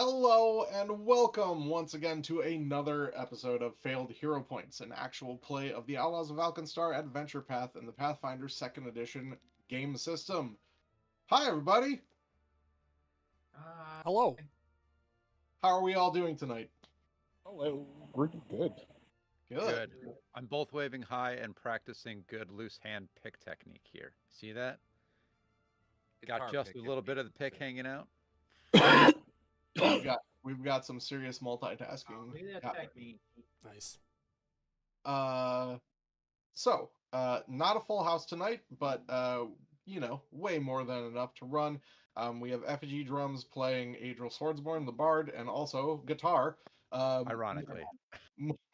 Hello and welcome once again to another episode of Failed Hero Points, an actual play of the Outlaws of Alkenstar Adventure Path in the Pathfinder 2nd Edition game system. Hi everybody! Hello. How are we all doing tonight? Oh, we're good. Good. I'm both waving high and practicing good loose hand pick technique here. See that? Got just a little bit of the pick hanging out. We've got some serious multitasking. Technique. Nice. Not a full house tonight, but way more than enough to run. We have effigy drums playing Adriel Swordsborn, the Bard, and also guitar. Ironically.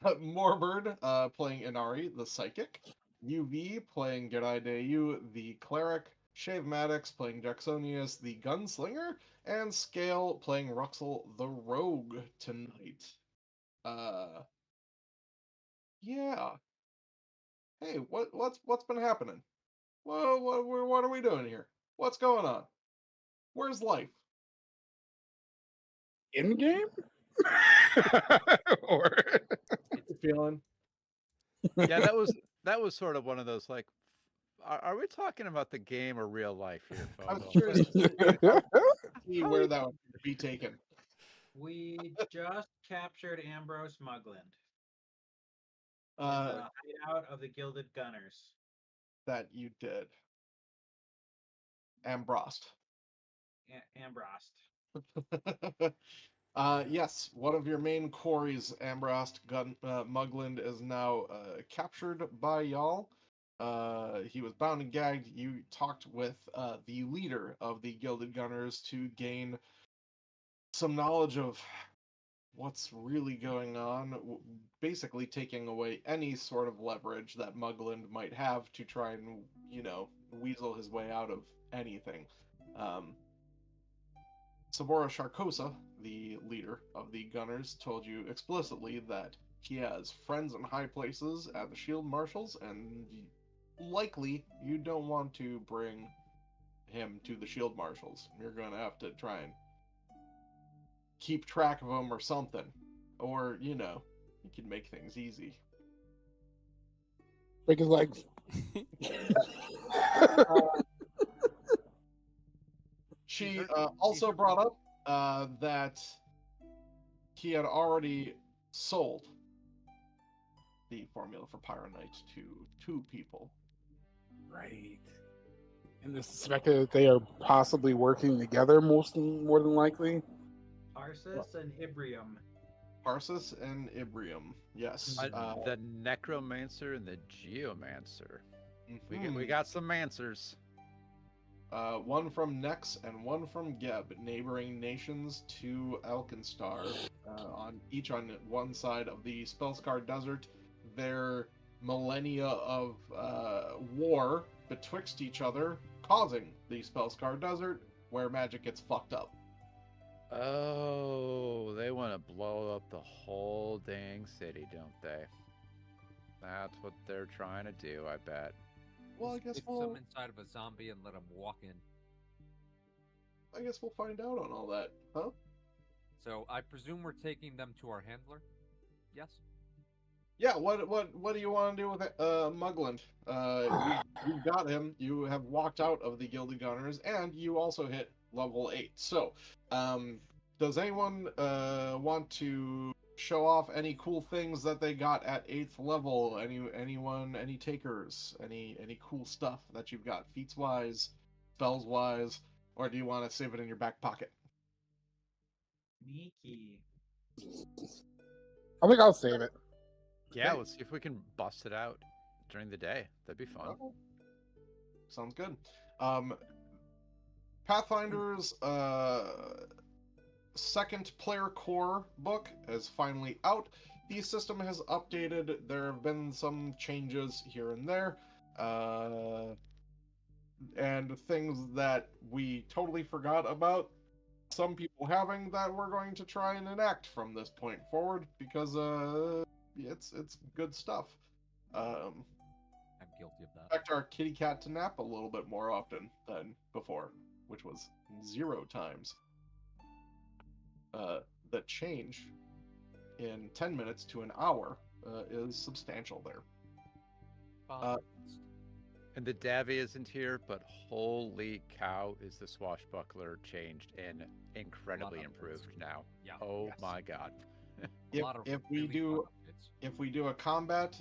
Moorbird playing Inari, the Psychic. UV playing Geraideyu, the Cleric. Shave Maddox playing Jacksonius, the Gunslinger. And Scale playing Ruxel, the Rogue tonight. Yeah. Hey, what's been happening? What are we doing here? What's going on? Where's life? In game? Or Feeling? Yeah, that was sort of one of those like, are we talking about the game or real life here, I'm folks? curious to see where that would be taken. We just captured Ambrose Mugland. Uh, The hideout of the Gilded Gunners. that you did. Ambrost. Ambrost. Yes, one of your main quarries, Ambrost Mugland, is now captured by y'all. He was bound and gagged. You talked with the leader of the Gilded Gunners to gain some knowledge of what's really going on, basically taking away any sort of leverage that Mugland might have to try and, weasel his way out of anything. Sabora Sharkosa, the leader of the Gunners, told you explicitly that he has friends in high places at the Shield Marshals, and likely you don't want to bring him to the Shield Marshals. You're going to have to try and keep track of him or something. Or, you can make things easy. break his legs. She also brought up that he had already sold the formula for Pyronite to 2 people. Right. And it's suspected that they are possibly working together, more than likely. Tarsus and Ibrium. Parsis and Ibrium, yes. The Necromancer and the Geomancer. Mhm. We got some Mancers. One from Nex and one from Geb, neighboring nations to Alkenstar, each on one side of the Spellscar Desert. Their millennia of war betwixt each other, causing the Spellscar Desert, where magic gets fucked up. Oh, they want to blow up the whole dang city, don't they? That's what they're trying to do, I bet. Well, I guess Stick some inside of a zombie and let him walk in. we'll find out on all that, huh? So I presume we're taking them to our handler. Yes. Yeah. What do you want to do with Mugland? You got him. You have walked out of the Gilded Gunners, and you also hit level 8. So, does anyone want to show off any cool things that they got at 8th level? Any takers? Any cool stuff that you've got, feats wise, spells wise, or do you want to save it in your back pocket? Sneaky. I think I'll save it. Yeah, Okay. let's see if we can bust it out during the day. That'd be fun. Sounds good. Pathfinder's second player core book is finally out. The system has updated. There have been some changes here and there. And things that we totally forgot about. Some people having that we're going to try and enact from this point forward because it's good stuff. I'm guilty of that. Expect our kitty cat to nap a little bit more often than before, which was 0 times. the change in 10 minutes to an hour is substantial there. And the Davy isn't here, but holy cow, is the swashbuckler changed and incredibly improved now. Yeah. Oh Yes. my god. If we do a combat,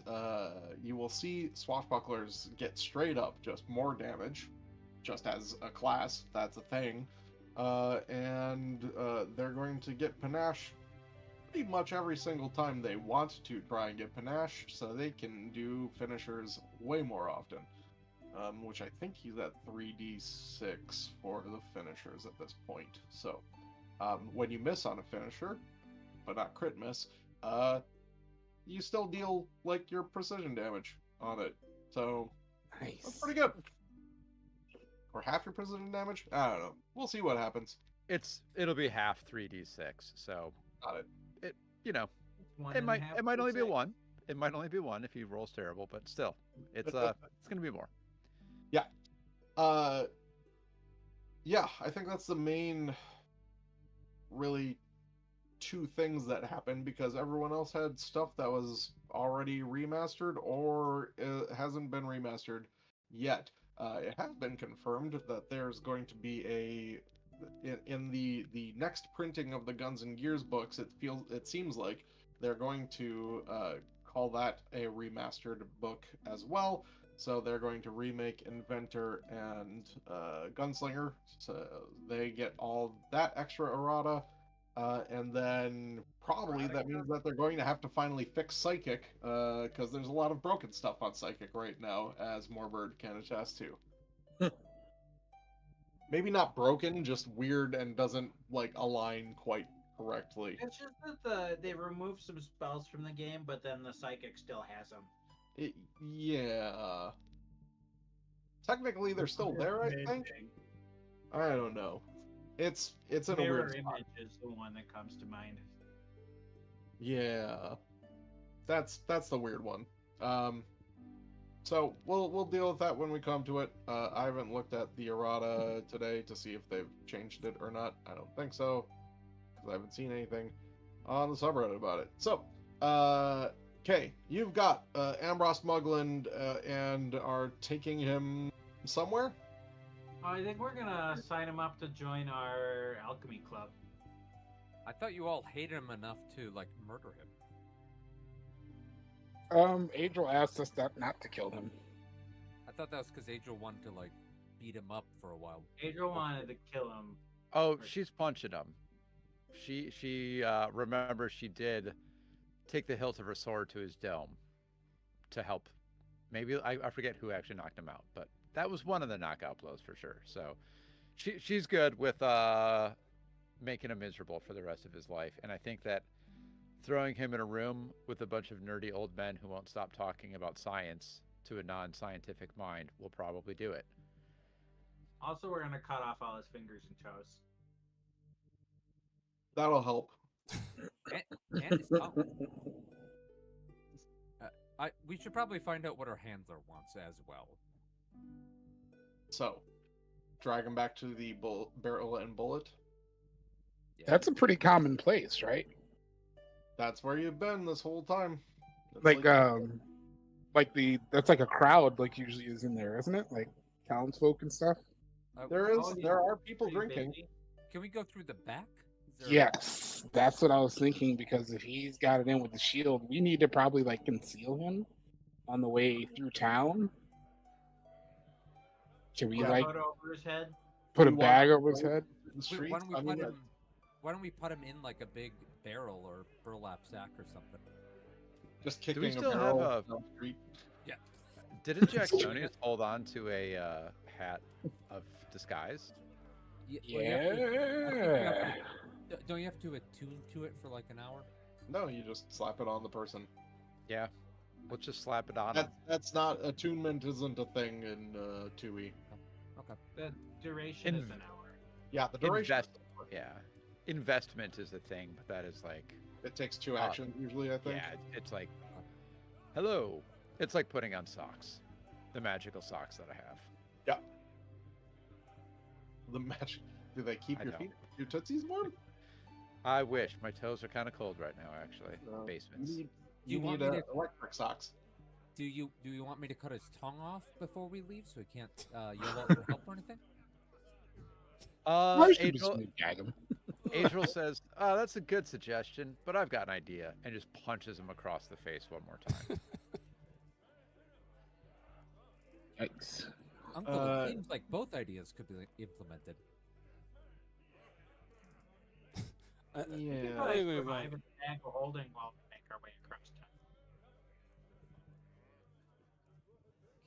you will see swashbucklers get straight up just more damage, just as a class. That's a thing, and they're going to get panache pretty much every single time they want to try and get panache, so they can do finishers way more often. Which I think he's at 3d6 for the finishers at this point. So, when you miss on a finisher, but not crit miss, you still deal like your precision damage on it. So that's Nice. pretty good. Or half your precision damage? I don't know. We'll see what happens. It'll be half 3d6, so Got it. One it and a might half it might only be D6. one. It might only be one if he rolls terrible, but still, it's gonna be more. Yeah, I think that's the main, really, two things that happened, because everyone else had stuff that was already remastered or it hasn't been remastered yet. It has been confirmed that there's going to be in the next printing of the Guns and Gears books. It seems like they're going to call that a remastered book as well. So they're going to remake Inventor and Gunslinger, so they get all that extra errata. And then probably that means that they're going to have to finally fix Psychic, because there's a lot of broken stuff on Psychic right now, as Moorbird can attest to. Maybe not broken, just weird and doesn't align quite correctly. It's just that they removed some spells from the game, but then the psychic still has them. Yeah. Technically, they're still there, I think. I don't know. It's in a Mirror weird spot. image is the one that comes to mind. Yeah, that's the weird one. So we'll deal with that when we come to it. I haven't looked at the errata today to see if they've changed it or not. I don't think so, because I haven't seen anything on the subreddit about it. So, okay, you've got Ambros Mugland and are taking him somewhere. I think we're gonna sign him up to join our alchemy club. I thought you all hated him enough to murder him. Adriel asked us not to kill him. I thought that was because Adriel wanted to beat him up for a while. Adriel wanted to kill him. Oh, she's punching him. She remember she did take the hilt of her sword to his dome to help. Maybe I forget who actually knocked him out, but that was one of the knockout blows for sure. So she's good with making him miserable for the rest of his life. And I think that throwing him in a room with a bunch of nerdy old men who won't stop talking about science to a non-scientific mind will probably do it. Also, we're gonna cut off all his fingers and toes. That'll help. And his tongue. We should probably find out what our handler wants as well. So, drag him back to the barrel and bullet. Yeah. That's a pretty common place, right? That's where you've been this whole time. That's That's like a crowd usually is in there, isn't it? Like townsfolk and stuff. there are people Pretty drinking. busy. Can we go through the back? Is there- Yes, that's what I was thinking, because if he's got it in with the shield, we need to probably conceal him on the way through town. Should we Put a hood over his head. put a You want bag to over his go head? The streets, Why don't we I mean, why don't we put him in a big barrel or burlap sack or something? just we kicking a still have barrel a- down the street. Yeah. Didn't Jacksonius hold on to a hat of disguise? Yeah. Don't you have to attune to it for an hour? No, you just slap it on the person. Yeah. Let's just slap it on him. That's not attunement. Isn't a thing in 2e. Okay. The duration is an hour. Yeah, the duration. Yeah. Investment is the thing, but that is It takes 2 actions usually, I think. yeah, it's hello. It's like putting on socks. The magical socks that I have. Yeah. The magic. Do they keep I your know. feet, your tootsies warm? I wish. My toes are kind of cold right now, actually. Basements. You want need me to- electric socks. Do you want me to cut his tongue off before we leave so he can't yell out for help or anything? I should just Adriel, gag him. Adriel says, "Oh, that's a good suggestion, but I've got an idea," and just punches him across the face one more time. Yikes. Uncle, it seems like both ideas could be implemented. Yeah. Probably Wait. survive in the ankle holding while we make our way across town.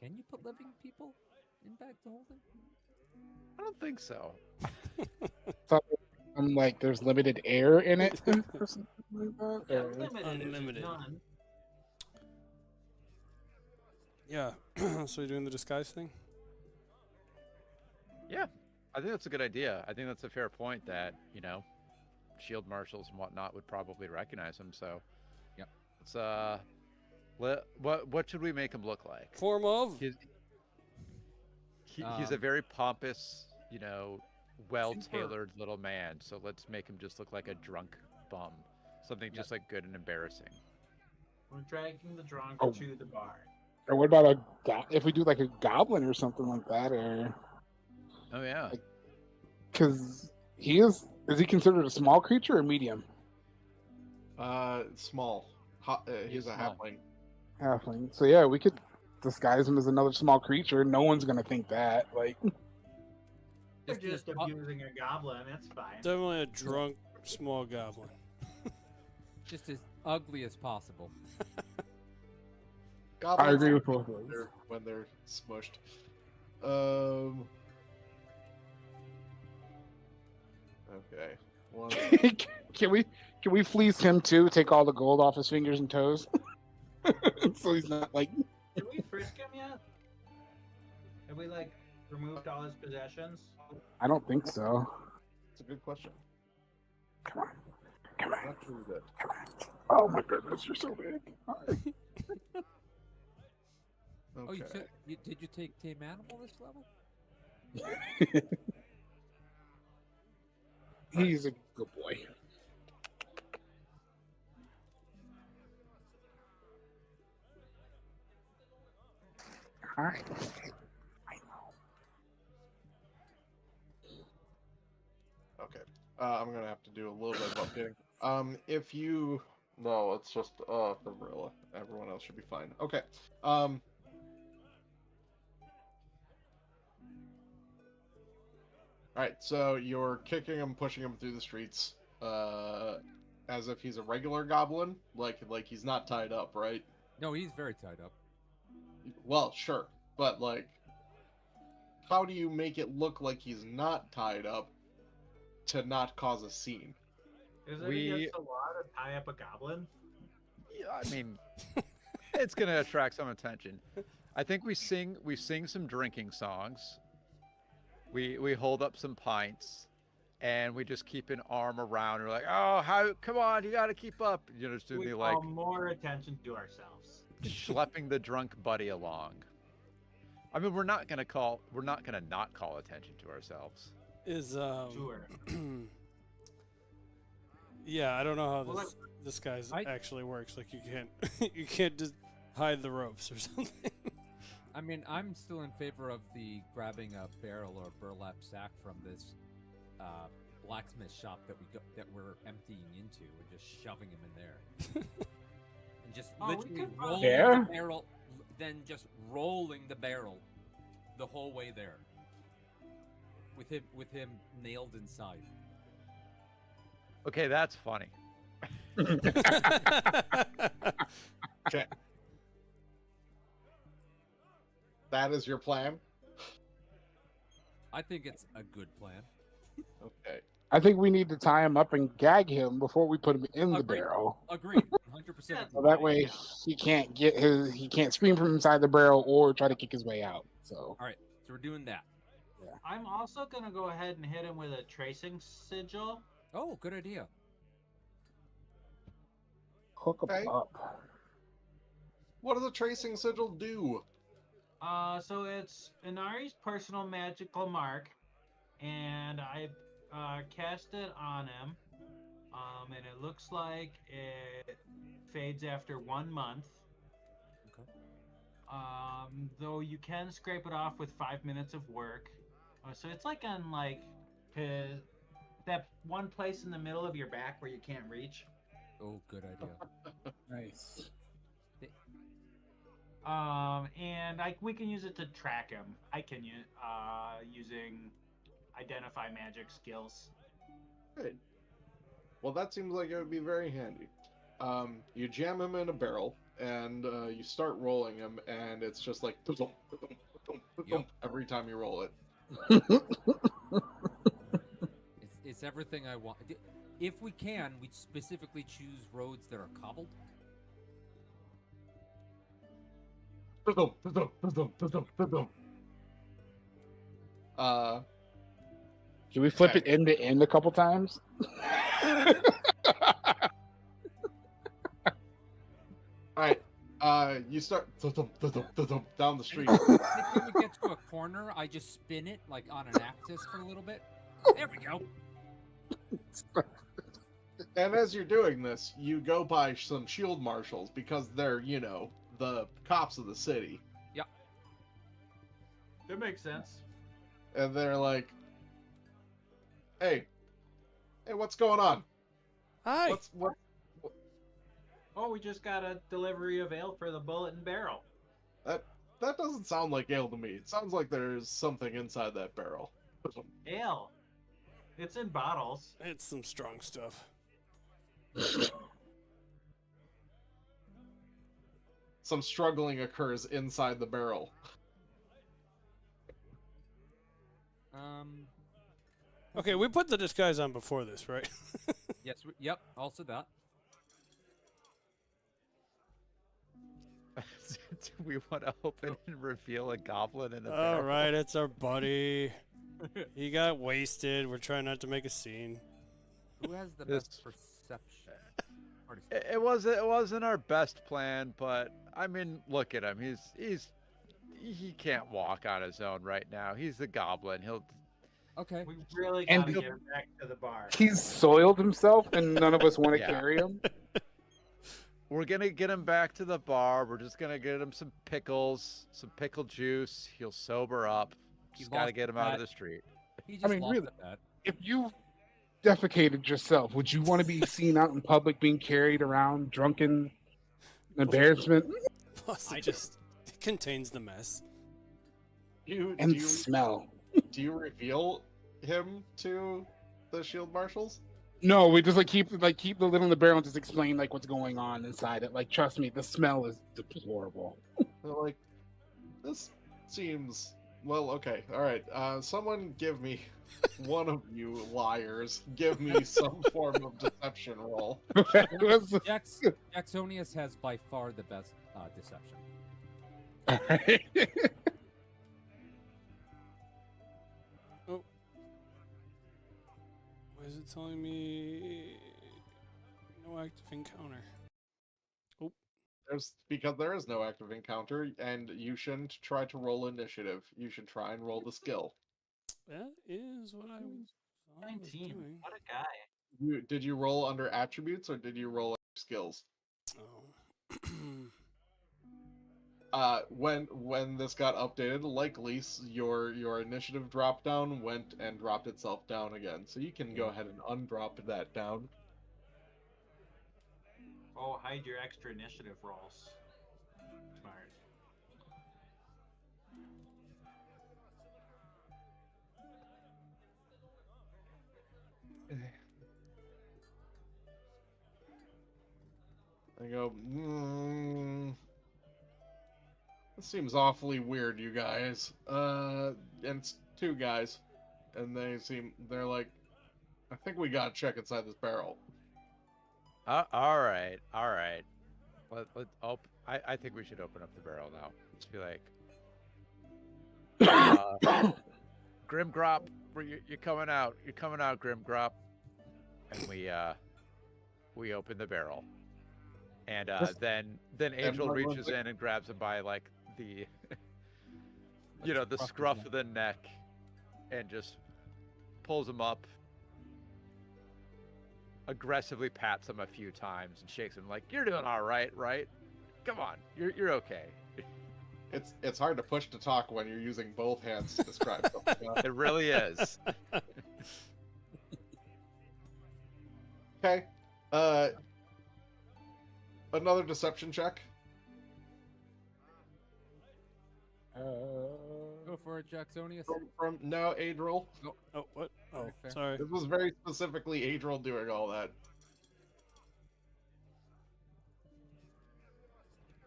Can you put living people in back to holding? I don't think so. So, I'm like, there's limited air in it or something like that. Yeah, or- limited. Unlimited. None. Yeah. So you're doing the disguise thing? Yeah, I think that's a good idea. I think that's a fair point that, shield marshals and whatnot would probably recognize him. So, Yep. Let's what should we make him look like? Form of? He's a very pompous, well-tailored little man. So let's make him just look like a drunk bum. Something just like good and embarrassing. We're dragging the drunk Oh. to the bar. Or what about if we do like a goblin or something like that, or Oh yeah. because is he considered a small creature or medium? Small. He's a small. halfling. Halfling. So yeah, we could disguise him as another small creature. No one's gonna think that. Like, We're Just- just abusing a goblin. It's fine. Definitely a drunk small goblin. Just as ugly as possible. Goblins I agree with are both of when those. when they're smushed. Okay. One. can we fleece him too? Take all the gold off his fingers and toes, so he's not like. Did we frisk him yet? Have we removed all his possessions? I don't think so. It's a good question. Come on, come on, Not too good. come on. Oh my goodness, you're so big. Oh, Okay. did you take Tame Animal this level? He's a good boy. All right. I know. Okay. I'm gonna have to do a little bit of updating. If you no, it's just for Marilla. Everyone else should be fine. Okay. Alright, so you're kicking him, pushing him through the streets, as if he's a regular goblin, like he's not tied up, right? No, he's very tied up. Well, sure, but how do you make it look like he's not tied up to not cause a scene? Is it against the law to tie up a goblin? Yeah, I mean, it's gonna attract some attention. I think we sing some drinking songs. We hold up some pints, and we just keep an arm around. We're like, oh, come on, you got to keep up. Just do We the call more attention to ourselves. schlepping the drunk buddy along. I mean, we're not gonna not call attention to ourselves. Is Sure. Yeah, I don't know how Well, this guy's I- actually works. Like you can't just hide the ropes or something. I mean, I'm still in favor of the grabbing a barrel or burlap sack from this blacksmith shop that we're emptying into and just shoving him in there, and just Oh, we literally could rolling There? the barrel, then just rolling the barrel the whole way there, with him nailed inside. Okay, that's funny. Okay. That is your plan? I think it's a good plan. Okay. I think we need to tie him up and gag him before we put him in the Agreed. barrel. Agreed, 100%. Yeah. So that way he can't scream from inside the barrel or try to kick his way out. So All right, so we're doing that. I'm also gonna go ahead and hit him with a tracing sigil. Oh, good idea. hook him Okay. up. What does a tracing sigil do? So it's Inari's personal magical mark, and I cast it on him. And it looks like it fades after 1 month. Okay. Though you can scrape it off with 5 minutes of work. So it's like on like that one place in the middle of your back where you can't reach. Oh, good idea. Nice. And we can use it to track him. I can using identify magic skills. Great. Well, that seems like it would be very handy. You jam him in a barrel, and you start rolling him, and it's just like Yep. every time you roll it. It's everything I want. If we can, we specifically choose roads that are cobbled. Can we flip Okay. it end to end a couple times? All right. You start down the street. When we get to a corner, I just spin it like on an axis for a little bit. There we go. And as you're doing this, you go by some shield marshals because they're, the cops of the city. That makes sense. And they're like, hey, what's going on? Hi. What? Oh, we just got a delivery of ale for the Bullet and Barrel. That doesn't sound like ale to me. It sounds like there's something inside that barrel. Ale. It's in bottles. It's some strong stuff. Some struggling occurs inside the barrel. Okay, we put the disguise on before this, right? Yes. Yep. Also that. Do we want to open and reveal a goblin in a All barrel? right, it's our buddy. He got wasted. We're trying not to make a scene. Who has the This- best perception? It wasn't our best plan, but I mean, look at him. He can't walk on his own right now. He's a goblin. Okay. We really And gotta the- get him back to the bar. He's soiled himself, and none of us want to Yeah. carry him. We're gonna get him back to the bar. We're just gonna get him some pickles, some pickle juice. He'll sober up. He Just gotta lost get him the out of bet. the street. He just mean, lost really- at that. If you defecated yourself, would you want to be seen out in public being carried around, drunken, embarrassment, Plus, I- it just contains the mess. and smell? Do you reveal him to the shield marshals? No, we just keep the lid on the barrel and just explain what's going on inside it. Like, trust me, the smell is deplorable. They're like, this seems well. Okay, all right. Someone give me one of you liars. Give me some form of deception roll. Jacksonius has by far the best deception. Why is it telling me no active encounter? Because there is no active encounter, and you shouldn't try to roll initiative. You should try and roll the skill. That is what I was 19. doing. What a guy. Did you roll under attributes or did you roll under skills? Oh. When this got updated, likely your initiative drop down went and dropped itself down again. So you can go ahead and undrop that down. Oh, hide your extra initiative rolls. Smart. I go, this seems awfully weird, you guys. And it's two guys, and they're like, I think we gotta check inside this barrel. All right. I think we should open up the barrel now. Just be like, Grimgrop, you're coming out. You're coming out, Grimgrop. And we open the barrel. And then Angel reaches in and grabs him by the the scruff of the neck and just pulls him up. aggressively pats him a few times and shakes him like, "You're doing all right, right? Come on, you're okay." It's hard to push to talk when you're using both hands to describe something. It really is. Okay. Another deception check. Go for it, Jacksonius. From now, Adriel. Oh, what? Oh, Very fair. sorry. This was very specifically Adriel doing all that.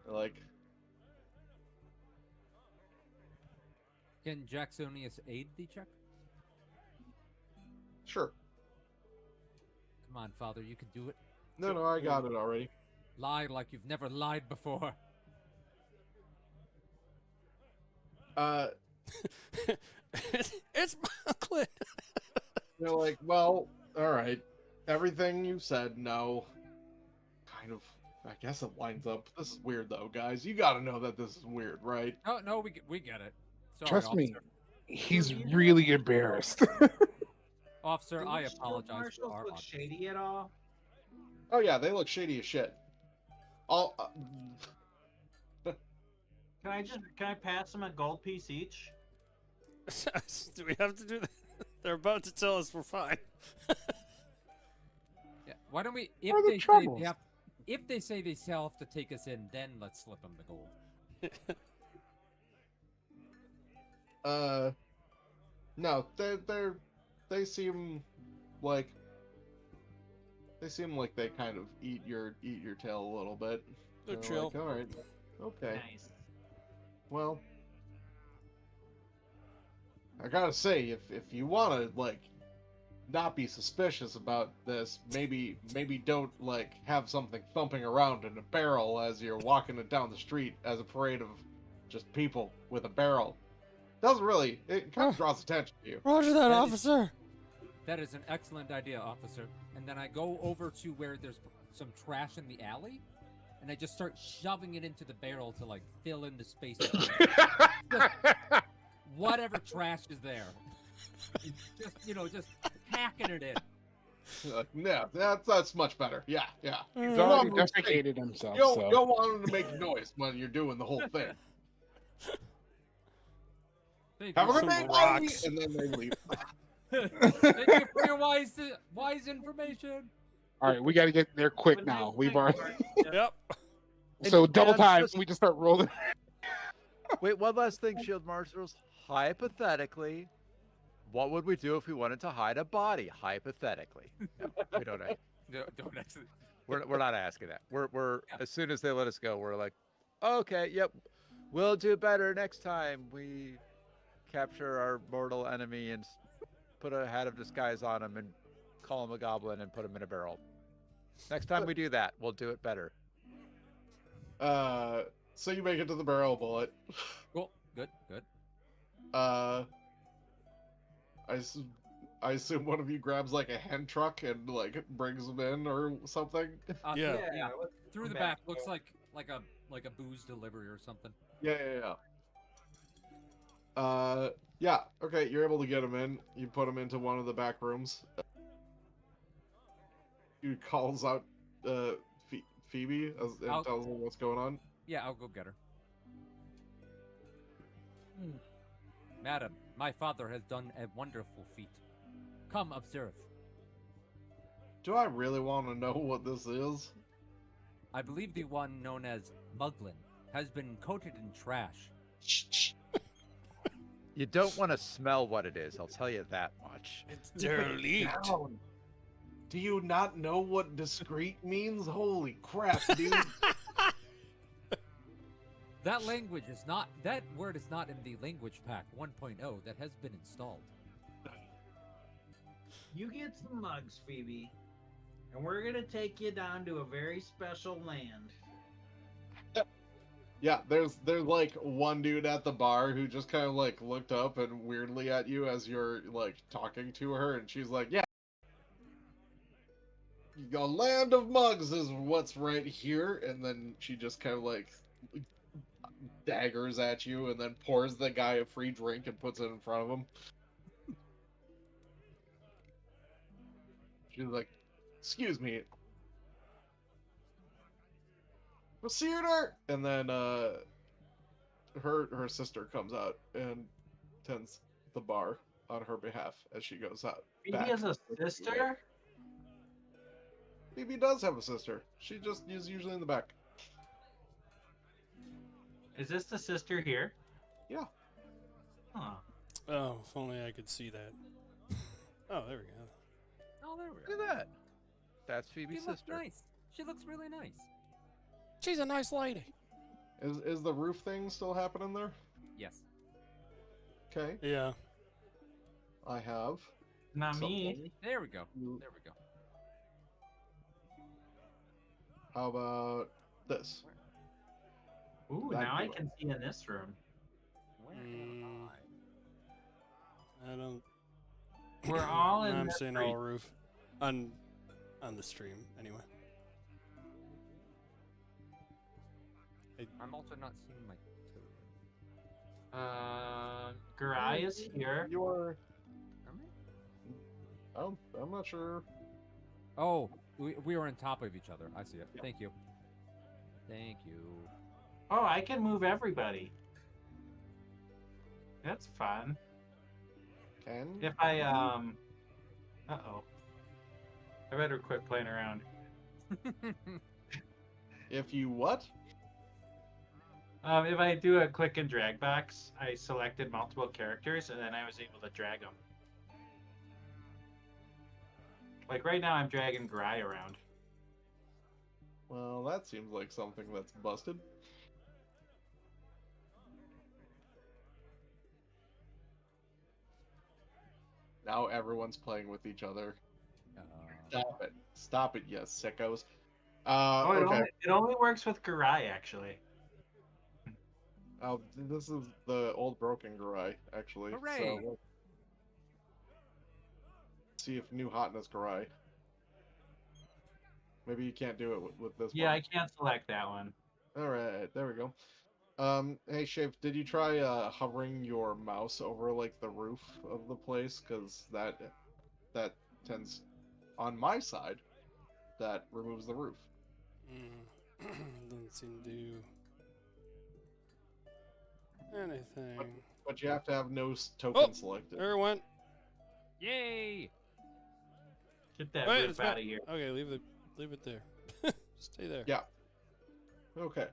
Like, Can Jacksonius aid the check? sure. Come on, Father, you can do it. No, I got it already. Lie like you've never lied before. It's Mugland. They're like, well, all right. Everything you said, no. Kind of. I guess it lines up. This is weird, though, guys. You got to know that this is weird, right? No, we get it. Sorry, Trust me, officer. he's really embarrassed. Officer, Do I these shield apologize marshals for our look audience. shady at all? Oh yeah, they look shady as shit. All. Can I pass them a gold piece each? Do we have to do that? They're about to tell us we're fine. Yeah. Why don't we? What are the troubles? If they say they still have to take us in, then let's slip them the gold. No, they seem like they kind of eat your tail a little bit. They're They're chill. like, all right, okay. Nice. Well, I gotta say, if you wanna like not be suspicious about this, maybe don't like have something thumping around in a barrel as you're walking it down the street as a parade of just people with a barrel. Doesn't really, it kind of draws attention to you. Roger that, That is- officer. That is an excellent idea, officer. And then I go over to where there's some trash in the alley, and I just start shoving it into the barrel to like fill in the space. Whatever trash is there. Just hacking it in. Yeah, that's much better. Yeah. He's Mm. already Well, defecated himself, You so don't want him to make noise when you're doing the whole thing. Thank Have a you. good Some day, buddy, rocks. and then they leave. Thank you for your wise information. all right, we got to get there quick But now. nice We've thing, already Mark. Yep. so And- double and time. just- We just start rolling. Wait, one last thing, Shield Marshals. Hypothetically, what would we do if we wanted to hide a body? Hypothetically, no, we don't. No, don't actually. We're not asking that. We're as soon as they let us go, we're like, okay, yep, we'll do better next time. We capture our mortal enemy and put a hat of disguise on him and call him a goblin and put him in a barrel. Next time we do that, we'll do it better. So you make it to the barrel bullet. Cool. Good. I assume one of you grabs like a hen truck and like brings them in or something. Yeah. Through the back. Looks like a booze delivery or something. Yeah. Yeah. Okay, you're able to get them in. You put them into one of the back rooms. He calls out Phoebe and tells her what's going on. Yeah, I'll go get her. Madam, my father has done a wonderful feat. Come observe. Do I really want to know what this is? I believe the one known as Muglin has been coated in trash. You don't want to smell what it is. I'll tell you that much. It's derelict. Down. Do you not know what discreet means? Holy crap, dude. That word is not in the language pack 1.0 that has been installed. You get some mugs, Phoebe, and we're gonna take you down to a very special land. Yeah, there's like one dude at the bar who just kind of like looked up and weirdly at you as you're like talking to her, and she's like, "Yeah, the land of mugs is what's right here." And then she just kind of like daggers at you, and then pours the guy a free drink and puts it in front of him. She's like, excuse me. Theater! And then her sister comes out and tends the bar on her behalf as she goes out. Phoebe back. has a sister? Phoebe does have a sister. She just is usually in the back. Is this the sister here? Yeah. Huh. Oh, if only I could see that. Oh, there we go. Oh, there we Look go. at that. That's She Phoebe's looks sister. nice. She looks really nice. She's a nice lady. Is the roof thing still happening there? Yes. Okay. Yeah. I have. Not me. something. There we go. You- There we go. How about this? Ooh, That now I do it. can see in this room. Where Mm. am I? I don't. We're all in I'm this saying room. all roof. On the stream, anyway. I'm also not seeing my token. Garai is here. You're. Am I? I'm not sure. Oh, we are on top of each other. I see it. Yeah. Thank you. Thank you. Oh, I can move everybody. That's fun. Can If I uh-oh. I better quit playing around. if you what? If I do a click and drag box, I selected multiple characters and then I was able to drag them. Like right now I'm dragging Garai around. Well, that seems like something that's busted. Now everyone's playing with each other. Stop it. Stop it, you sickos. Oh, Okay. it only works with Garai actually. Oh, this is the old broken Garai, actually. Hooray! So let's see if new hotness Garai. Maybe you can't do it with this Yeah, one. I can't select that one. Alright, there we go. Hey Shave, did you try hovering your mouse over like the roof of the place? Because that tends, on my side, that removes the roof. Doesn't seem to do anything. But you have to have no token Oh, selected. There it went. Yay! Get that Wait, roof it's out not- of here. Okay, leave it there. Stay there. Yeah. Okay.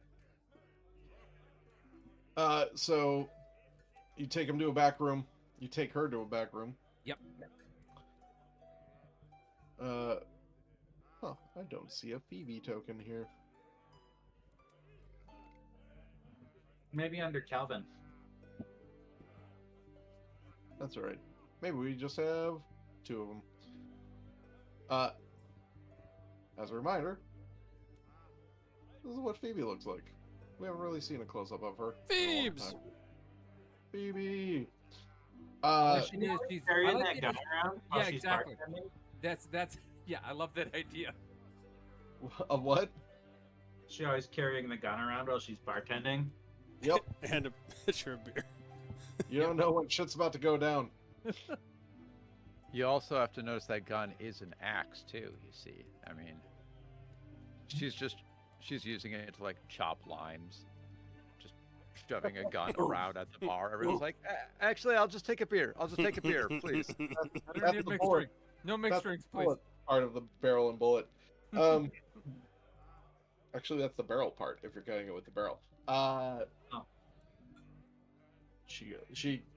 So you take him to a back room. You take her to a back room. Yep. I don't see a Phoebe token here. Maybe under Calvin. That's alright. Maybe we just have two of them. As a reminder, this is what Phoebe looks like. We haven't really seen a close-up of her. in a long Phoebes! time. Phoebe! All she did is she's I Carrying like that the- gun around while Yeah, she's exactly. bartending? That's yeah. I love that idea. a what? She always carrying the gun around while she's bartending. Yep. And a pitcher of beer. You don't know when shit's about to go down. You also have to notice that gun is an axe too. You see, I mean, she's using it to like chop limes, just shoving a gun around at the bar. Everyone's like, actually, I'll just take a beer. I'll just take a beer, please. I don't That's need the mixed bullet. drink. No mixed That's drinks, the please. bullet part of the barrel and bullet. Actually, that's the barrel part. If you're cutting it with the barrel.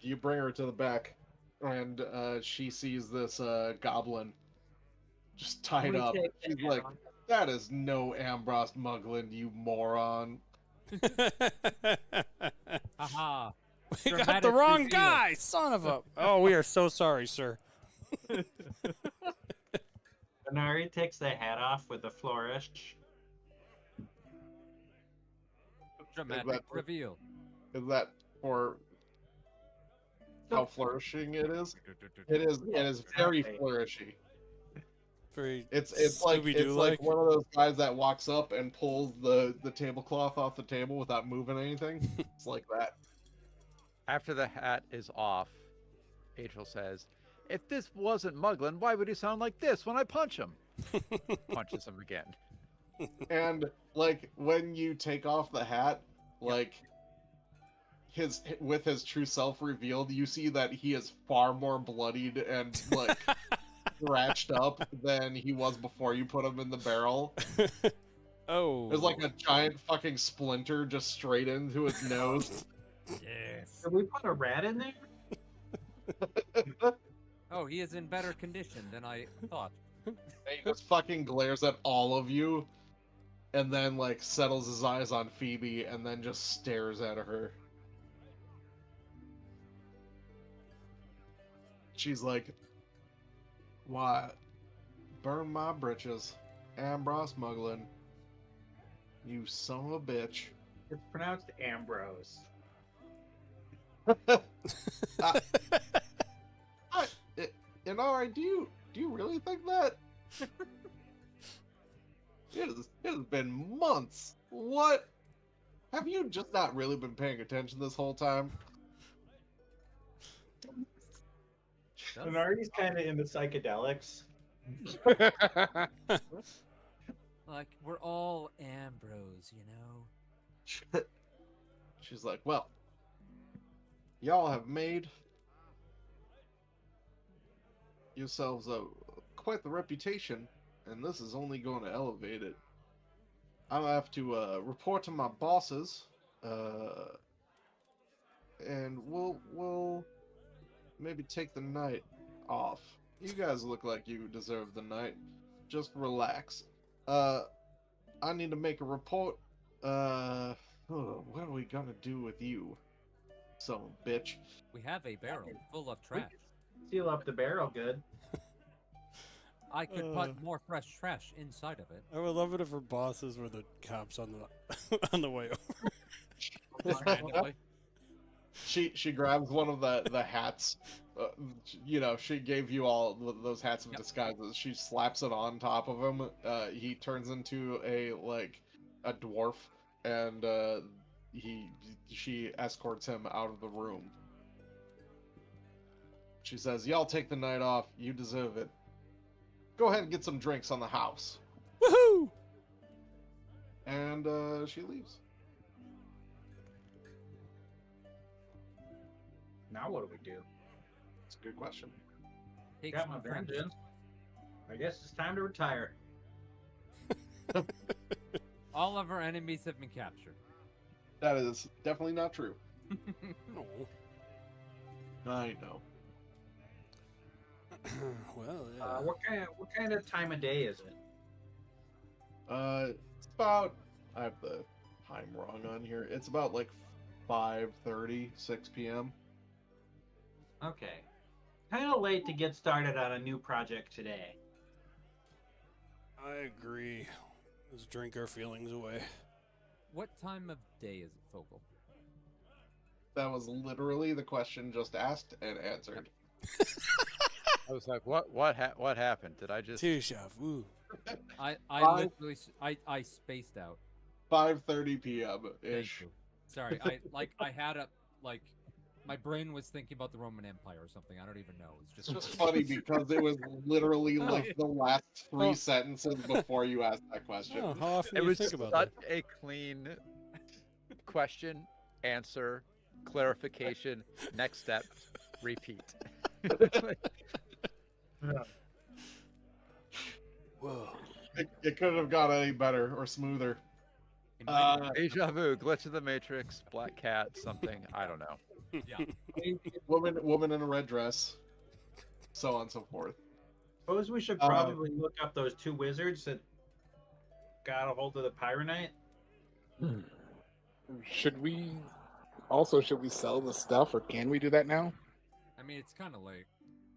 You bring her to the back, and she sees this goblin just tied up. She's like, "That is no Ambrost Muglin, you moron." Haha. We got the Dramatic wrong reveal. guy, son of a. Oh, we are so sorry, sir. Benari takes the hat off with a flourish. Dramatic reveal. Is that for how flourishing it is? It is. It is very flourishy. Very It's like Scooby-Doo-like. one of those guys that walks up and pulls the tablecloth off the table without moving anything. It's like that. After the hat is off, Angel says, "If this wasn't Muglin, why would he sound like this when I punch him?" punches him again. And like when you take off the hat, like with his true self revealed, you see that he is far more bloodied and like scratched up than he was before you put him in the barrel. Oh. There's like a giant fucking splinter just straight into his nose. Yes. Did we put a rat in there? Oh, he is in better condition than I thought. And he just fucking glares at all of you, and then like settles his eyes on Phoebe, and then just stares at her. She's like, "Why, burn my britches, Ambrose Muglin, you son of a bitch." It's pronounced Ambrose. Do you really think that? It has been months. What? Have you just not really been paying attention this whole time? Minari's kind of into psychedelics. Like, we're all Ambrose, you know? She's like, well, y'all have made yourselves quite the reputation, and this is only going to elevate it. I'm gonna have to report to my bosses, and we'll maybe take the night off. You guys look like you deserve the night. Just relax. I need to make a report. What are we gonna do with you, son of a bitch? We have a barrel full of trash. Seal up the barrel good. I could put more fresh trash inside of it. I would love it if her bosses were the cops on the on the way over. Randomly. She grabs one of the hats. She gave you all those hats of disguises. She slaps it on top of him. He turns into a dwarf, and she escorts him out of the room. She says, "Y'all take the night off. You deserve it. Go ahead and get some drinks on the house." Woohoo! And she leaves. Now what do we do? It's a good question. Take Got some my drinks. vengeance. I guess it's time to retire. All of our enemies have been captured. That is definitely not true. No. I know. Well, yeah. What kind of time of day is it? It's about, I have the time wrong on here. It's about like 5:30, 6 p.m. Okay. Kind of late to get started on a new project today. I agree. Let's drink our feelings away. What time of day is it, Focal? That was literally the question just asked and answered. I was like, what happened? Did I just... Tear shot. Woo. I literally I spaced out. 5:30 p.m. Thank ish. you. Sorry, I had a my brain was thinking about the Roman Empire or something. I don't even know. It's It's just just funny because it was literally like the last three sentences before you asked that question. Oh, how often It do you was think just about such that? a clean question, answer, clarification, next step, repeat. Whoa. It couldn't have got any better or smoother. Deja vu, glitch of the matrix, black cat, something, I don't know. yeah. Woman in a red dress, so on and so forth. Suppose we should probably look up those two wizards that got a hold of the Pyronite. Should we sell the stuff, or can we do that now? I mean, it's kind of late.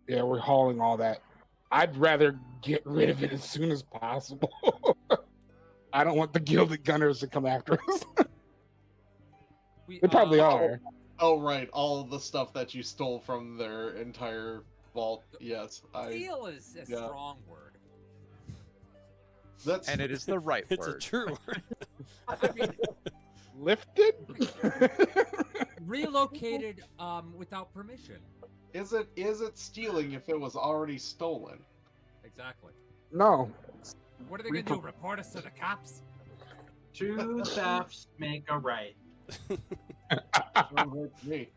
Yeah, we're hauling all that. I'd rather get rid of it as soon as possible. I don't want the Gilded Gunners to come after us. They probably are. Oh right, all of the stuff that you stole from their entire vault. Yes, Steal is a strong word. That's And it is the right It's a word. true word. I mean, Lifted? relocated without permission. Is it stealing if it was already stolen? Exactly. No, What are they gonna do? Report us to the cops? 2 thefts make a right. Sounds like to me.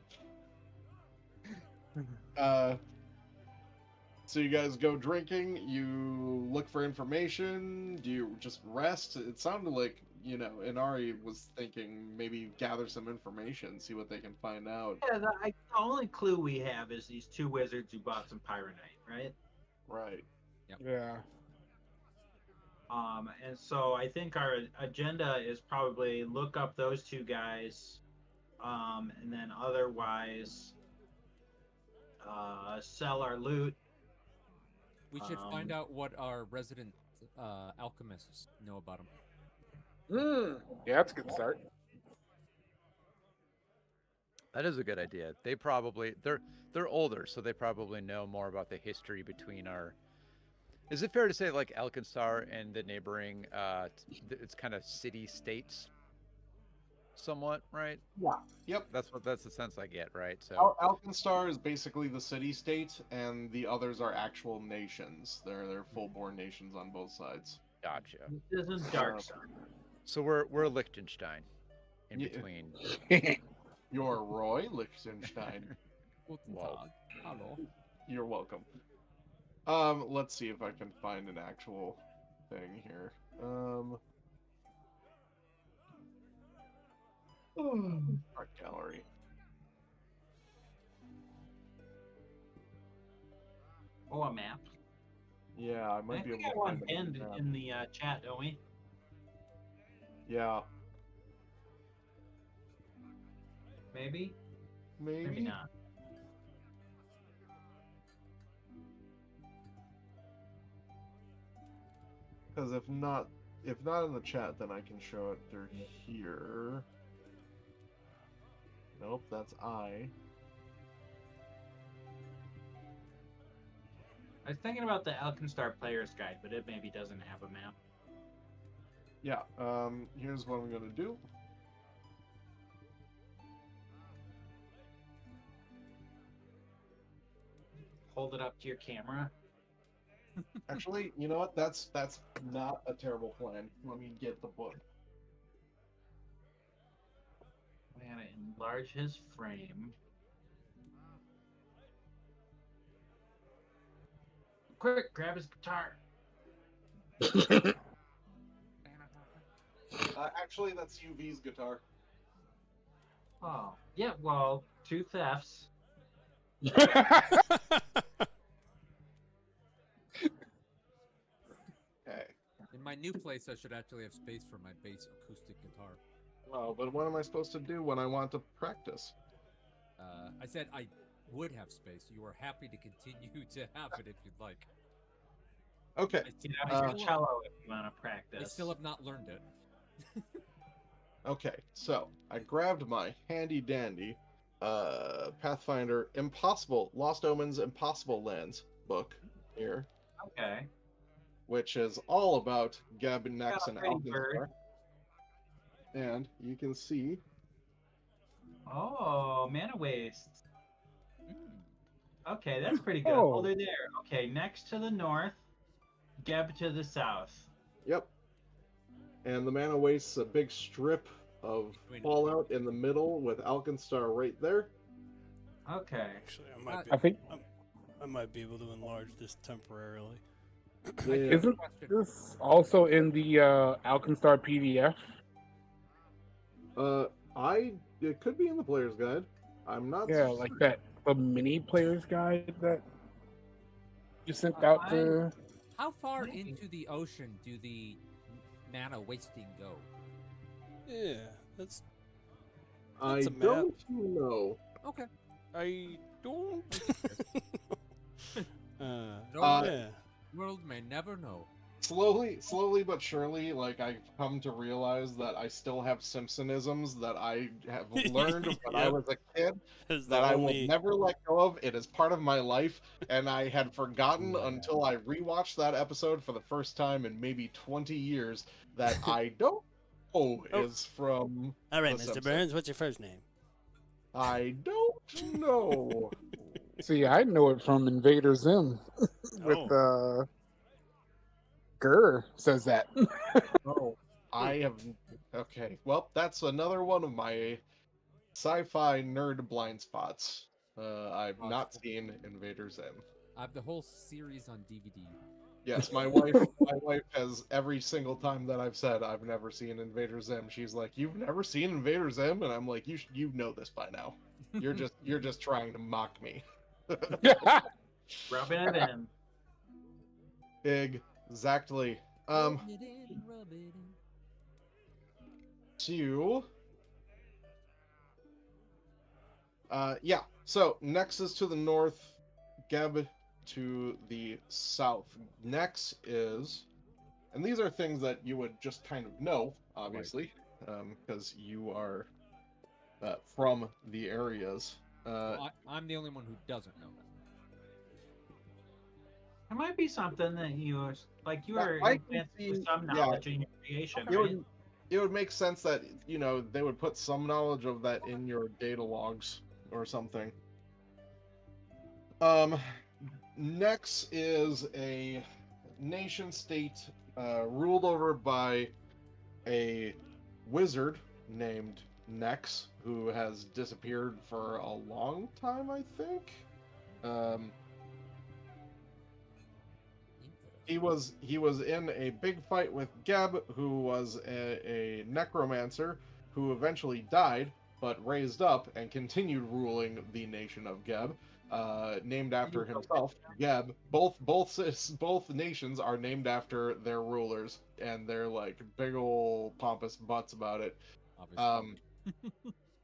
So you guys go drinking, you look for information, do you just rest? It sounded like, Inari was thinking maybe gather some information, see what they can find out. Yeah, the only clue we have is these 2 wizards who bought some pyronite, right? Right. Yeah. And so I think our agenda is probably look up those 2 guys, and then otherwise sell our loot. We should find out what our resident alchemists know about him. Yeah, that's a good start. That is a good idea. They're older, so they probably know more about the history between our. Is it fair to say like Alkenstar and the neighboring it's kind of city states somewhat, right? Yeah. Yep. That's the sense I get, right? So Alkenstar is basically the city-state, and the others are actual nations. They're full-born nations on both sides. gotcha. This is Dark Sun. So we're Liechtenstein in Yeah. between. You're Roy Lichtenstein. Guten Wow. Tag. Hello. You're welcome. Let's see if I can find an actual thing here. Art gallery. Oh, a map. Yeah, I I might be think able I to want find pinned it. in the chat, don't we? Yeah, Maybe? maybe. Maybe not. Because if not in the chat, then I can show it through here. Nope, that's I. I was thinking about the Alkenstar Player's Guide, but it maybe doesn't have a map. Yeah, here's what I'm gonna do. Hold it up to your camera. Actually, you know what? That's not a terrible plan. Let me get the book. I gotta enlarge his frame. Quick, grab his guitar. Actually, that's UV's guitar. Oh, yeah, well, 2 thefts. Okay. In my new place, I should actually have space for my bass acoustic guitar. Oh, but what am I supposed to do when I want to practice? I said I would have space. You are happy to continue to have it if you'd like. Okay. You can have a cello if you want to practice. I still have not learned it. Okay, so I grabbed my handy dandy Pathfinder Lost Omens Impossible Lands book here, Okay. which is all about Gabinex Got a and pretty bird. Alkenstar. And you can see, Oh, mana wastes. Hmm. Okay, that's pretty good. Oh. Hold her there. Okay, next to the north, Geb to the south. yep. And the mana wastes a big strip of fallout in the middle with Alkenstar right there. Okay. Actually, I think I might be able to enlarge this temporarily. Yeah. isn't this also in the Alkenstar PDF? It could be in the player's guide. I'm not. Yeah, like that the mini player's guide that you sent out to. How far Maybe. into the ocean do the mana wasting go? Yeah, that's I a map. don't know. Okay. I don't. The world may never know. Slowly but surely, like I've come to realize that I still have Simpsonisms that I have learned when I Yep. was a kid As that the I will only- never let go of. It is part of my life, and I had forgotten Yeah. until I rewatched that episode for the first time in maybe 20 years that I don't know Oh. is from. All right, The Mr. Simpsons. Burns, what's your first name? I don't know. See, I know it from Invader Zim with Grr says that. Oh, I have. Okay, well, that's another one of my sci-fi nerd blind spots. I've Oh, not it's- seen Invader Zim. I have the whole series on DVD. Yes, my wife has every single time that I've said I've never seen Invader Zim. She's like, "You've never seen Invader Zim?" And I'm like, "You know this by now. You're just trying to mock me." Rubbing it in. Exactly. Rub it in, rub it in. To yeah. So Nex is to the north, Geb to the south. Nex is, and these are things that you would just kind of know, obviously, because you are from the areas. I'm the only one who doesn't know that. It might be something that you like. You are I can advanced with see, some yeah, knowledge in your creation, it right? would make sense that they would put some knowledge of that in your data logs or something. Nex is a nation state ruled over by a wizard named Nex, who has disappeared for a long time, I think. He was in a big fight with Geb, who was a necromancer who eventually died, but raised up and continued ruling the nation of Geb, named after himself, Geb. Both nations are named after their rulers, and they're like big ol' pompous butts about it. Obviously.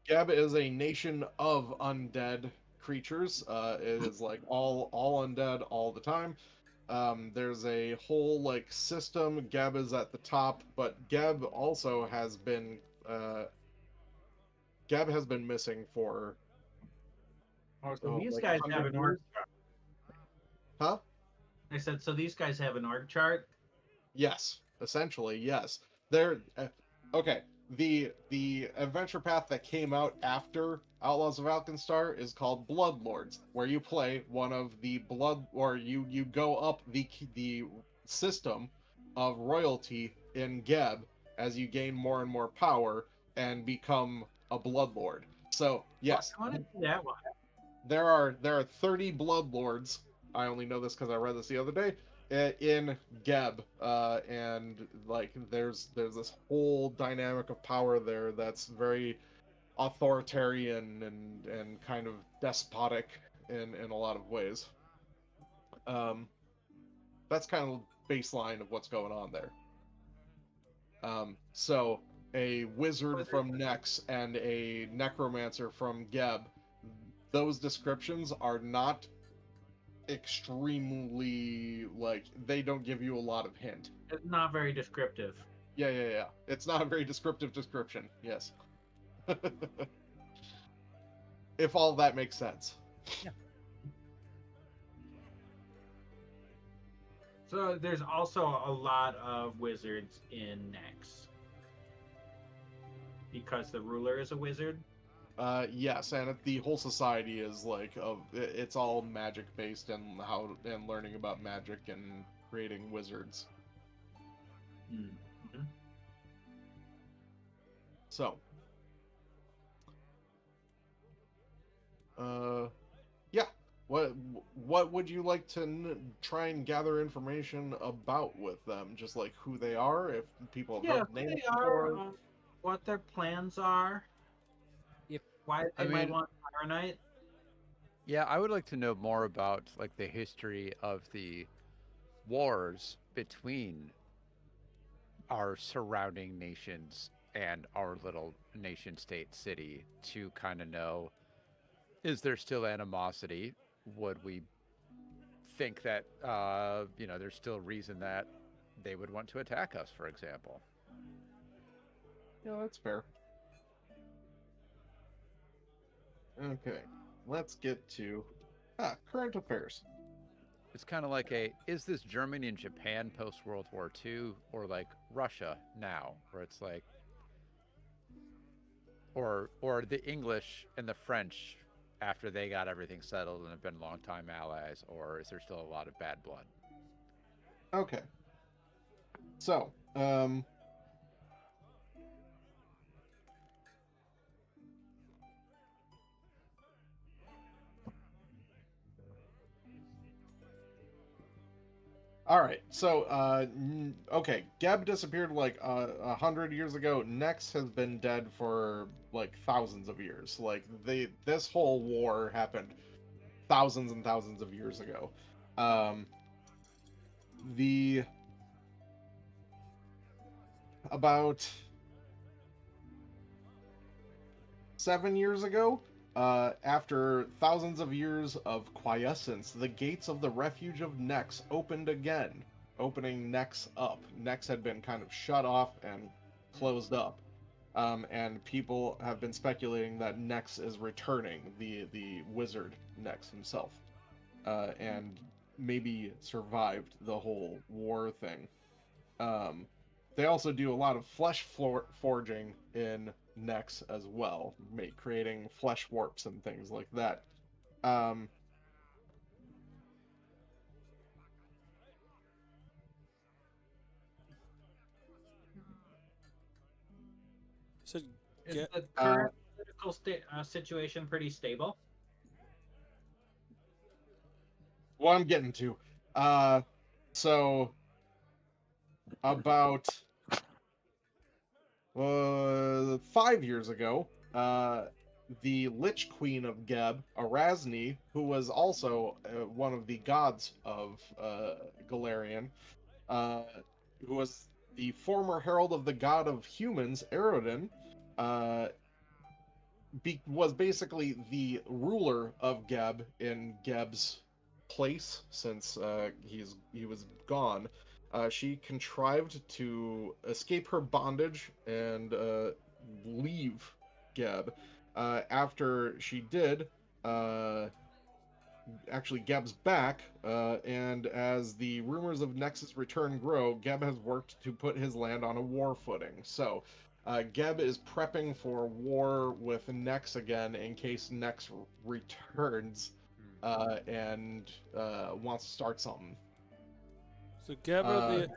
Geb is a nation of undead creatures. It is like all undead all the time. There's a whole like system. Geb is at the top, but Geb has been missing for Oh, so these like guys have 100 an org years. chart. Huh? I said, so these guys have an org chart. Yes, essentially, yes. They're okay. The adventure path that came out after Outlaws of Alkenstar is called Bloodlords, where you play one of the blood, or you go up the system of royalty in Geb as you gain more and more power and become a bloodlord. So yes, I want to see that one. there are 30 bloodlords. I only know this because I read this the other day in Geb, and like there's this whole dynamic of power there that's very authoritarian and kind of despotic in a lot of ways. That's kind of baseline of what's going on there. So a wizard from Nex and a necromancer from Geb, those descriptions are not extremely like they don't give you a lot of hint. It's not very descriptive. Yeah. It's not a very descriptive description. Yes. If all that makes sense. Yeah. So there's also a lot of wizards in Nex because the ruler is a wizard. Yes, and the whole society is like it's all magic based and learning about magic and creating wizards. Mm-hmm. So, yeah. What would you like to try and gather information about with them? Just like who they are, if people have Yeah, heard who names they are, before. what their plans are, why they might want Fire Knight. Yeah, I would like to know more about like the history of the wars between our surrounding nations and our little nation state city to kind of know, is there still animosity? Would we think that there's still reason that they would want to attack us, for example? Yeah, that's fair. Okay, let's get to current affairs. It's kind of like is this Germany and Japan post World War II, or like Russia now, where it's like, or the English and the French after they got everything settled and have been longtime allies, or is there still a lot of bad blood? Okay. So, all right. So, okay, Geb disappeared like 100 years ago. Nex has been dead for like thousands of years. Like this whole war happened thousands and thousands of years ago. The about 7 years ago, after thousands of years of quiescence, the gates of the refuge of Nex opened again, opening Nex up. Nex had been kind of shut off and closed up, and people have been speculating that Nex is returning, the wizard Nex himself, and maybe survived the whole war thing. They also do a lot of flesh forging in Nex as well, creating flesh warps and things like that. So Is get the current political situation pretty stable? What I'm getting to, so about 5 years ago, the Lich Queen of Geb, Erasni, who was also one of the gods of Galarian, uh, who was the former herald of the god of humans, Erodin, uh, was basically the ruler of Geb in Geb's place since he was gone. She contrived to escape her bondage and leave Geb. After she did, uh, actually Geb's back, and as the rumors of Nex's return grow, Geb has worked to put his land on a war footing. So, Geb is prepping for war with Nex again in case Nex returns and wants to start something. so Geb are the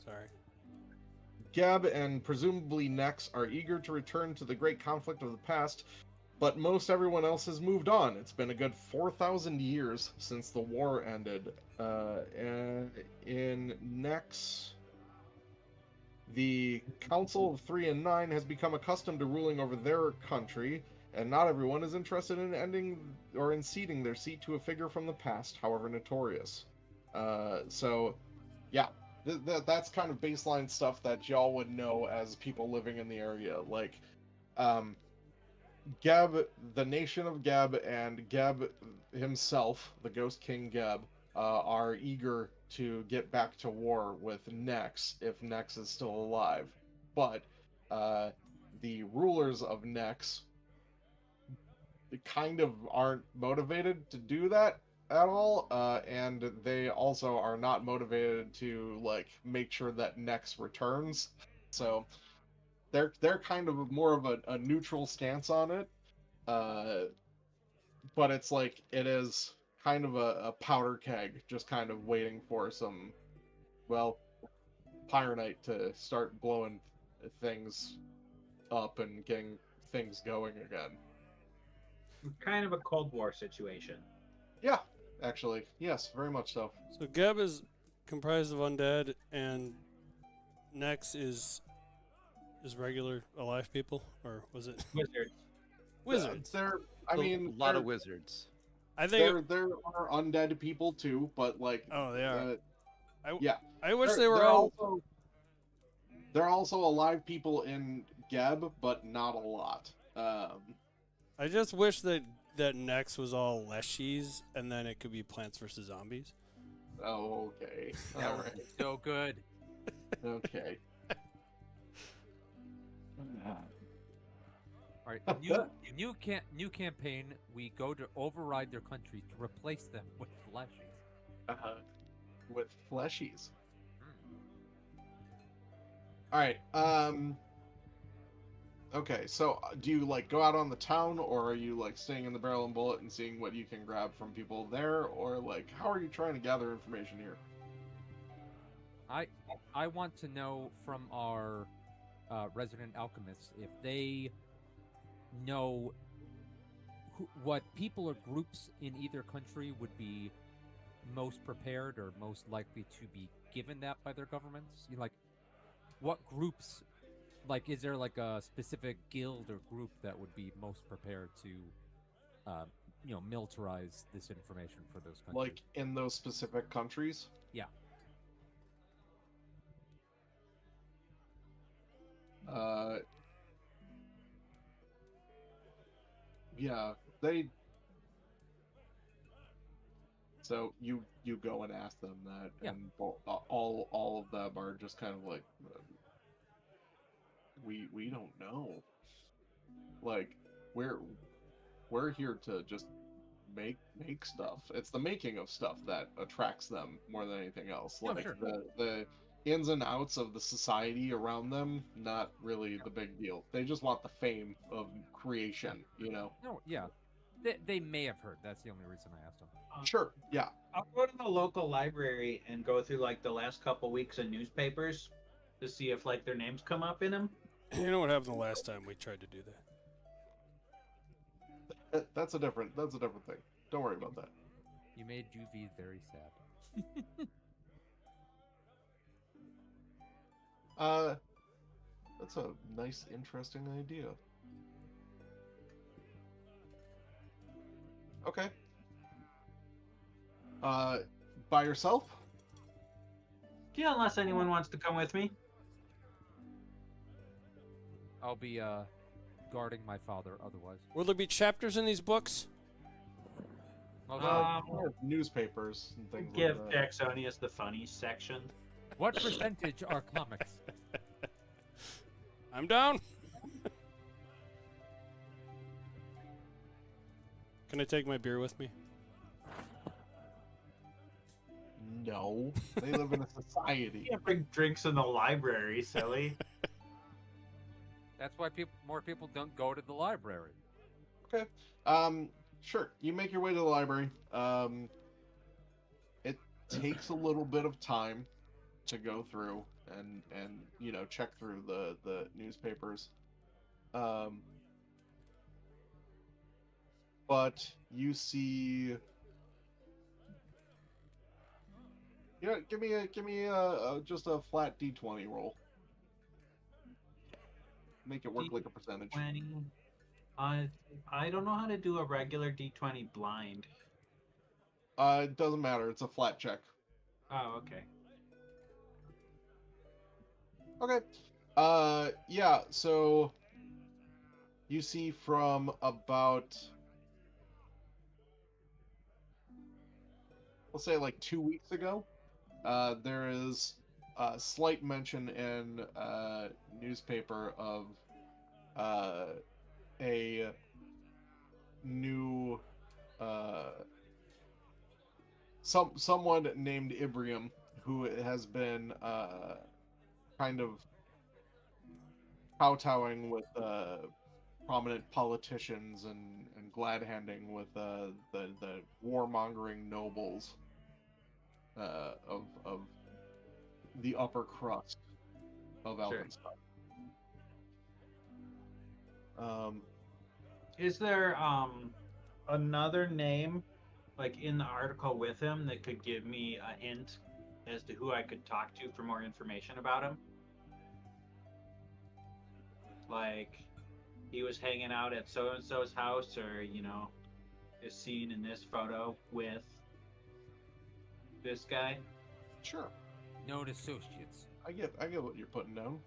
sorry. Geb and presumably Nex are eager to return to the great conflict of the past, but most everyone else has moved on. It's been a good 4,000 years since the war ended. And in Nex, the Council of 3 and 9 has become accustomed to ruling over their country, and not everyone is interested in ending or in ceding their seat to a figure from the past, however notorious. So, yeah, that's kind of baseline stuff that y'all would know as people living in the area. Like, Geb, the nation of Geb, and Geb himself, the Ghost King Geb, are eager to get back to war with Nex if Nex is still alive. But the rulers of Nex kind of aren't motivated to do that at all, and they also are not motivated to like make sure that Nex returns. So they're kind of more of a neutral stance on it. But it's like it is kind of a powder keg, just kind of waiting for some, well, Pyronite to start blowing things up and getting things going again. Kind of a Cold War situation. Yeah, actually, yes, very much so. So Geb is comprised of undead, and Nex is regular alive people, or was it Wizards. wizards? I mean, a lot of wizards. I think. there are undead people too, but like, Oh, they are. yeah. I wish they were all. There are also alive people in Geb, but not a lot. I just wish that Nex was all leshies, and then it could be Plants vs Zombies. Oh, okay. That All would right. be so good. Okay. All right, new campaign. We go to override their country to replace them with fleshies. With fleshies. Hmm. All right. Okay. So, do you like go out on the town, or are you like staying in the Barrel and Bullet and seeing what you can grab from people there, or like how are you trying to gather information here? I want to know from our resident alchemists if they know what people or groups in either country would be most prepared or most likely to be given that by their governments. Like, what groups? Like, is there like a specific guild or group that would be most prepared to, militarize this information for those countries? Like in those specific countries? Yeah. Yeah, they. So you go and ask them that, Yeah. and all of them are just kind of like, we don't know. Like we're here to just make stuff. It's the making of stuff that attracts them more than anything else. Oh, Like sure. the ins and outs of the society around them, not really the big deal. They just want the fame of creation, you know. No, yeah. They may have heard. That's the only reason I asked them. Sure, yeah. I'll go to the local library and go through like the last couple weeks of newspapers to see if like their names come up in them. You know what happened the last time we tried to do that? That's a different thing. Don't worry about that. You made Juvie very sad. That's a nice, interesting idea. Okay. By yourself? Yeah, unless anyone wants to come with me. I'll be guarding my father otherwise. Will there be chapters in these books? Or newspapers and things Give like that. Jacksonius the funny section. What percentage are comics? I'm down. Can I take my beer with me? No, they live in a society. You can't bring drinks in the library, silly. That's why more people don't go to the library. Okay. Sure. You make your way to the library. It takes a little bit of time to go through and check through the newspapers. But you see. Give me just a flat D20 roll. Make it work like a percentage. 20. I don't know how to do a regular D20 blind. It doesn't matter. It's a flat check. Oh, okay. Okay. Yeah. So you see from about, we'll say like 2 weeks ago, there is a slight mention in newspaper of a new someone named Ibrium who has been kind of kowtowing with prominent politicians and glad-handing with the warmongering nobles of the upper crust of Alkenstein. Is there another name like in the article with him that could give me a hint as to who I could talk to for more information about him? Like he was hanging out at so and so's house, or is seen in this photo with this guy. Sure. Known associates. I get what you're putting down.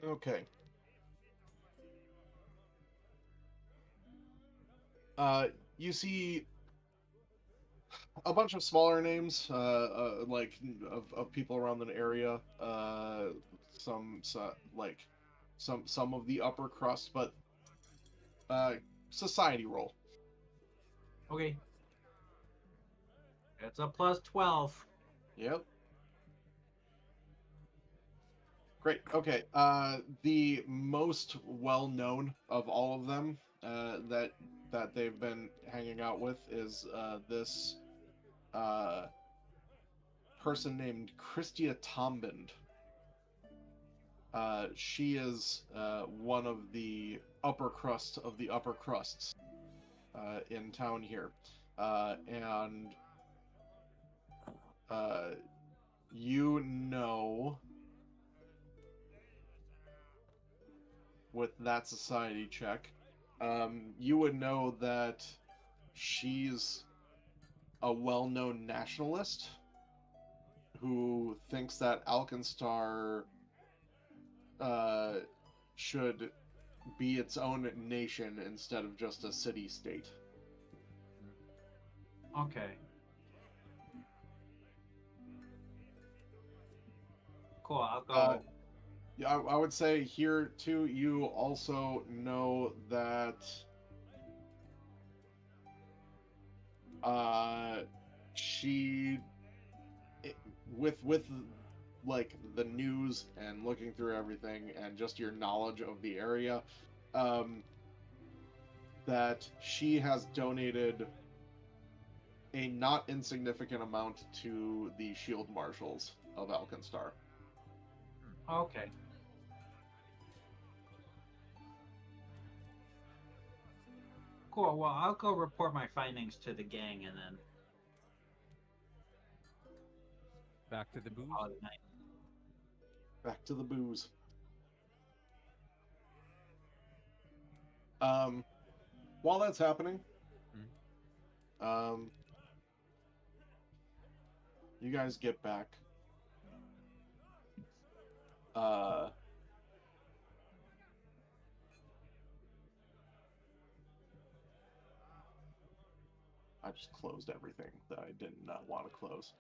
Okay. You see a bunch of smaller names, like of people around the area. Some of the upper crust, but society roll. Okay. It's a plus 12. Yep. Great. Okay. The most well-known of all of them that they've been hanging out with is this uh, person named Christia Tomband. She is one of the upper crust of the upper crusts in town here, and you know, with that society check, you would know that she's a well-known nationalist who thinks that Alkenstar should be its own nation instead of just a city-state. Okay. Cool. I'll go. Yeah, I would say here too. You also know that she, with like the news and looking through everything and just your knowledge of the area, that she has donated a not insignificant amount to the Shield Marshals of Alkenstar. Okay. Cool. Well, I'll go report my findings to the gang and then Back to the booze. call it a night. Back to the booze. While that's happening, you guys get back. I just closed everything that I did not want to close.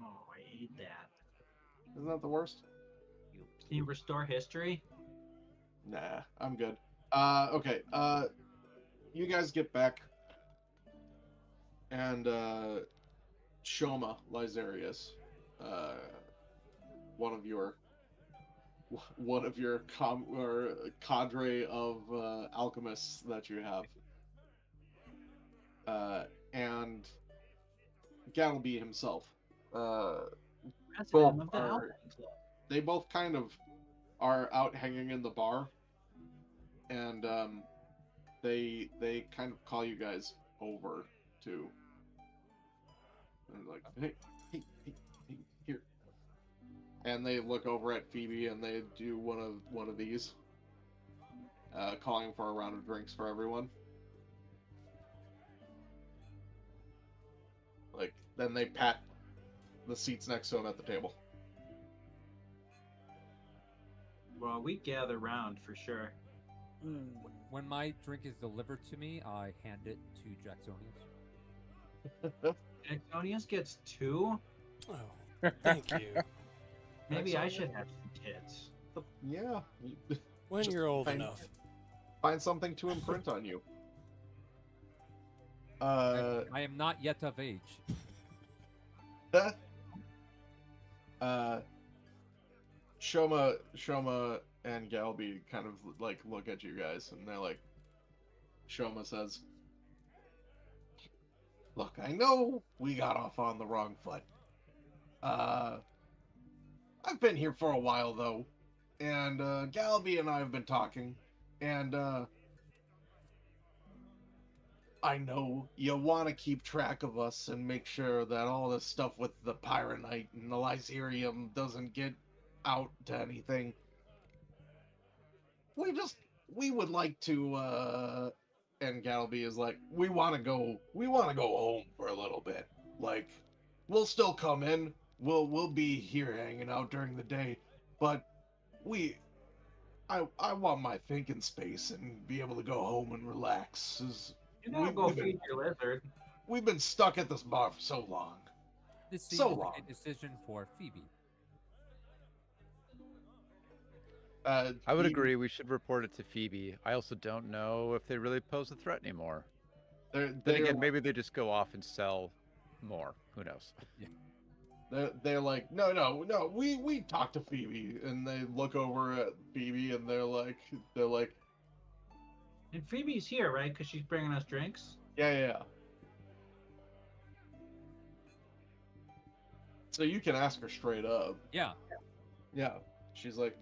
Oh, I hate that. Isn't that the worst? Can you restore history? Nah, I'm good. Okay. You guys get back, and Shoma Lysarius, one of your cadre of alchemists that you have, and Gattleby himself. That's Both him of the are- Alchemy Club. They both kind of are out hanging in the bar, and they kind of call you guys over to. And they're like, hey, here. And they look over at Phoebe and they do one of these, calling for a round of drinks for everyone. Like, then they pat the seats next to him at the table. Well, we gather round for sure. When my drink is delivered to me, I hand it to Jacksonius. Exonius gets 2? Oh, thank you. Maybe I Exonius? should have some tits. Yeah. When Just you're old find- enough. Find something to imprint on you. I am not yet of age. Shoma and Galby kind of like look at you guys and they're like, Shoma says, look, I know we got off on the wrong foot. I've been here for a while though, and Galby and I have been talking, and I know you want to keep track of us and make sure that all this stuff with the Pyronite and the Lyserium doesn't get out to anything. We would like to, and Galby is like, we want to go home for a little bit. Like, we'll still come in, we'll be here hanging out during the day, but I want my thinking space and be able to go home and relax. You gotta go feed your lizard. We've been stuck at this bar for so long. This seems So like long. a decision for Phoebe. I would agree. We should report it to Phoebe. I also don't know if they really pose a threat anymore. Then again, maybe they just go off and sell more. Who knows? They're like, no, we talked to Phoebe, and they look over at Phoebe, and they're like, And Phoebe's here, right? Because she's bringing us drinks. yeah. So you can ask her straight up. Yeah. Yeah, she's like,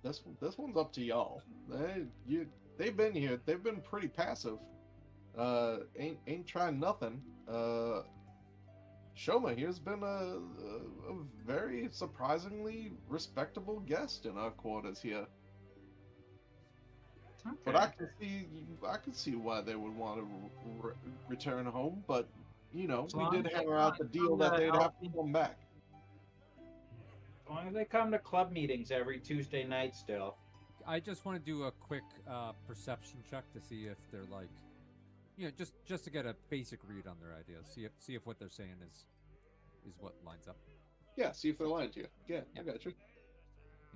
this one's up to y'all. They've been here. They've been pretty passive. Ain't trying nothing. Shoma here's been a very surprisingly respectable guest in our quarters here. Okay. But I can see why they would want to return home. But you know, As we long did as they hammer out want the to deal come that to they'd have help to me. come back. As long as they come to club meetings every Tuesday night still. I just want to do a quick perception check to see if they're like, just to get a basic read on their ideas. See if what they're saying is what lines up. Yeah, see if they're lying to you. Yeah, I got you.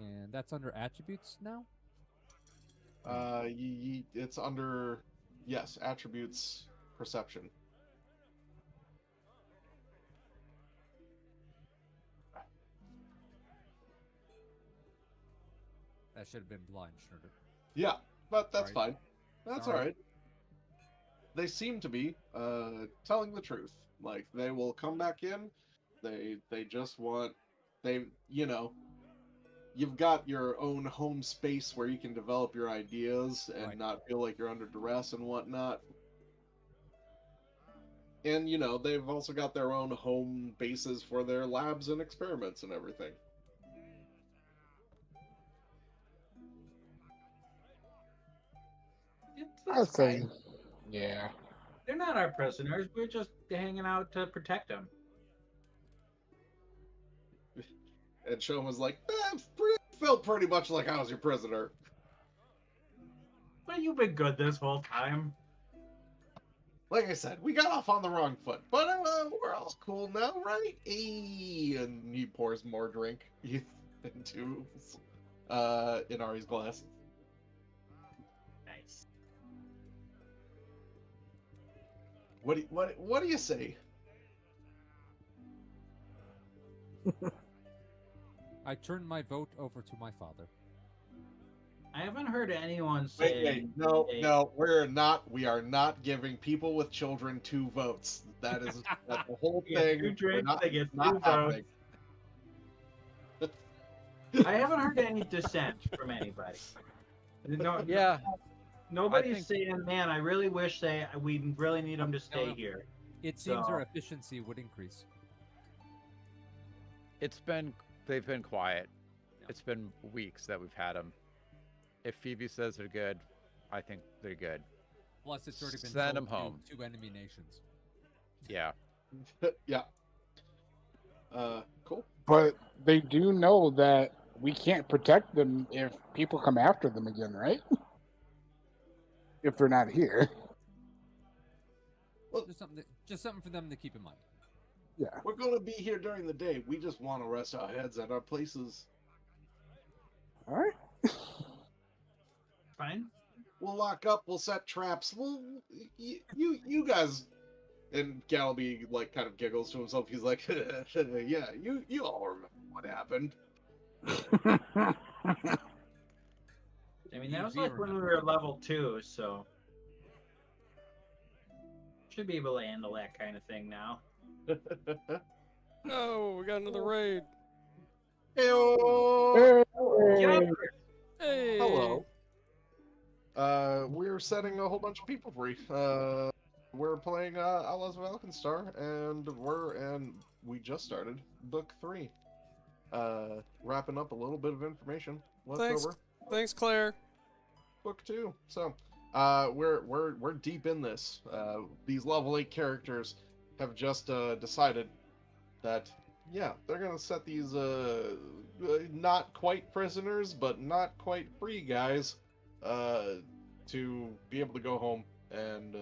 And that's under attributes now. It's under, yes, attributes, perception. That should have been blind, shouldn't it? Yeah, but that's Right. fine. That's Sorry. all right. They seem to be telling the truth. Like they will come back in. They just want you've got your own home space where you can develop your ideas and Right. not feel like you're under duress and whatnot. And they've also got their own home bases for their labs and experiments and everything. I'd say, Fine. yeah. They're not our prisoners. We're just hanging out to protect them. And Shom was like, felt pretty much like I was your prisoner. But you've been good this whole time. Like I said, we got off on the wrong foot, but we're all cool now, right? Hey, and he pours more drink into Inari's glass. Nice. What do you say? I turn my vote over to my father. I haven't heard anyone say. Wait, no, we are not giving people with children 2 votes. That's the whole You get thing. 2 We're drinks, not, they get 2 not happening. votes. I haven't heard any dissent from anybody. No, Yeah, nobody's think- saying, "Man, I really wish we really need them to stay No. here." It seems So- their efficiency would increase. they've been quiet. Yeah. It's been weeks that we've had them. If Phoebe says they're good, I think they're good. Plus, it's already been Send told 'em home. to 2 enemy nations. Yeah. Yeah. Cool. But they do know that we can't protect them if people come after them again, right? If they're not here. Just something for them to keep in mind. Yeah. We're gonna be here during the day. We just want to rest our heads at our places. All right. Fine. We'll lock up. We'll set traps. You guys. And Galby like kind of giggles to himself. He's like, yeah, you all remember what happened. I mean, that was like when we were level 2, so should be able to handle that kind of thing now. Oh, we got another raid. Heyo! Hey. Hey. Hello. We're setting a whole bunch of people free. We're playing Outlaws of Alkenstar, and we just started book 3. Wrapping up a little bit of information left Thanks. over. Thanks, Claire. Book 2. So, we're deep in this. These level 8 characters have just decided that they're gonna set these not quite prisoners but not quite free guys to be able to go home and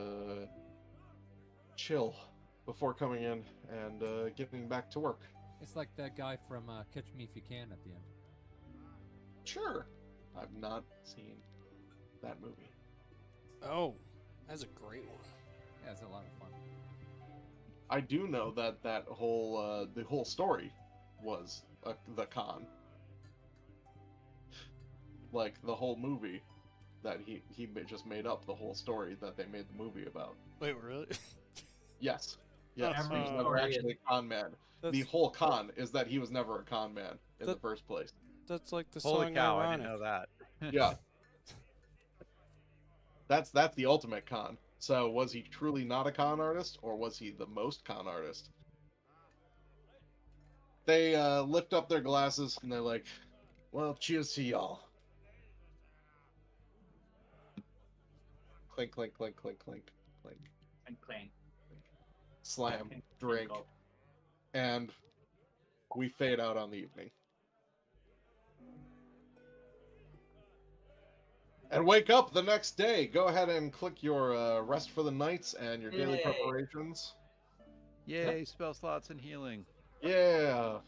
chill before coming in and getting back to work. It's like that guy from Catch Me If You Can at the end. Sure. I've not seen that movie. Oh, that's a great one. Yeah, it's a lot of fun. I do know that the whole story was the con. Like the whole movie, that he just made up the whole story that they made the movie about. Wait, really? Yes. Yes, That's, he was never story actually a con man. The That's whole con is that he was never a con man in the That- first place. that's like the Holy song cow! Ironic. I didn't know that. Yeah. That's the ultimate con. So was he truly not a con artist, or was he the most con artist? They lift up their glasses and they're like, "Well, cheers to y'all." Clink, clink, clink, clink, clink, clink. And clank. Slam, and drink, tinkle. and we fade out on the evening. And wake up the next day. Go ahead and click your rest for the nights and your daily Yay. preparations. Yay! Spell slots and healing. Yeah.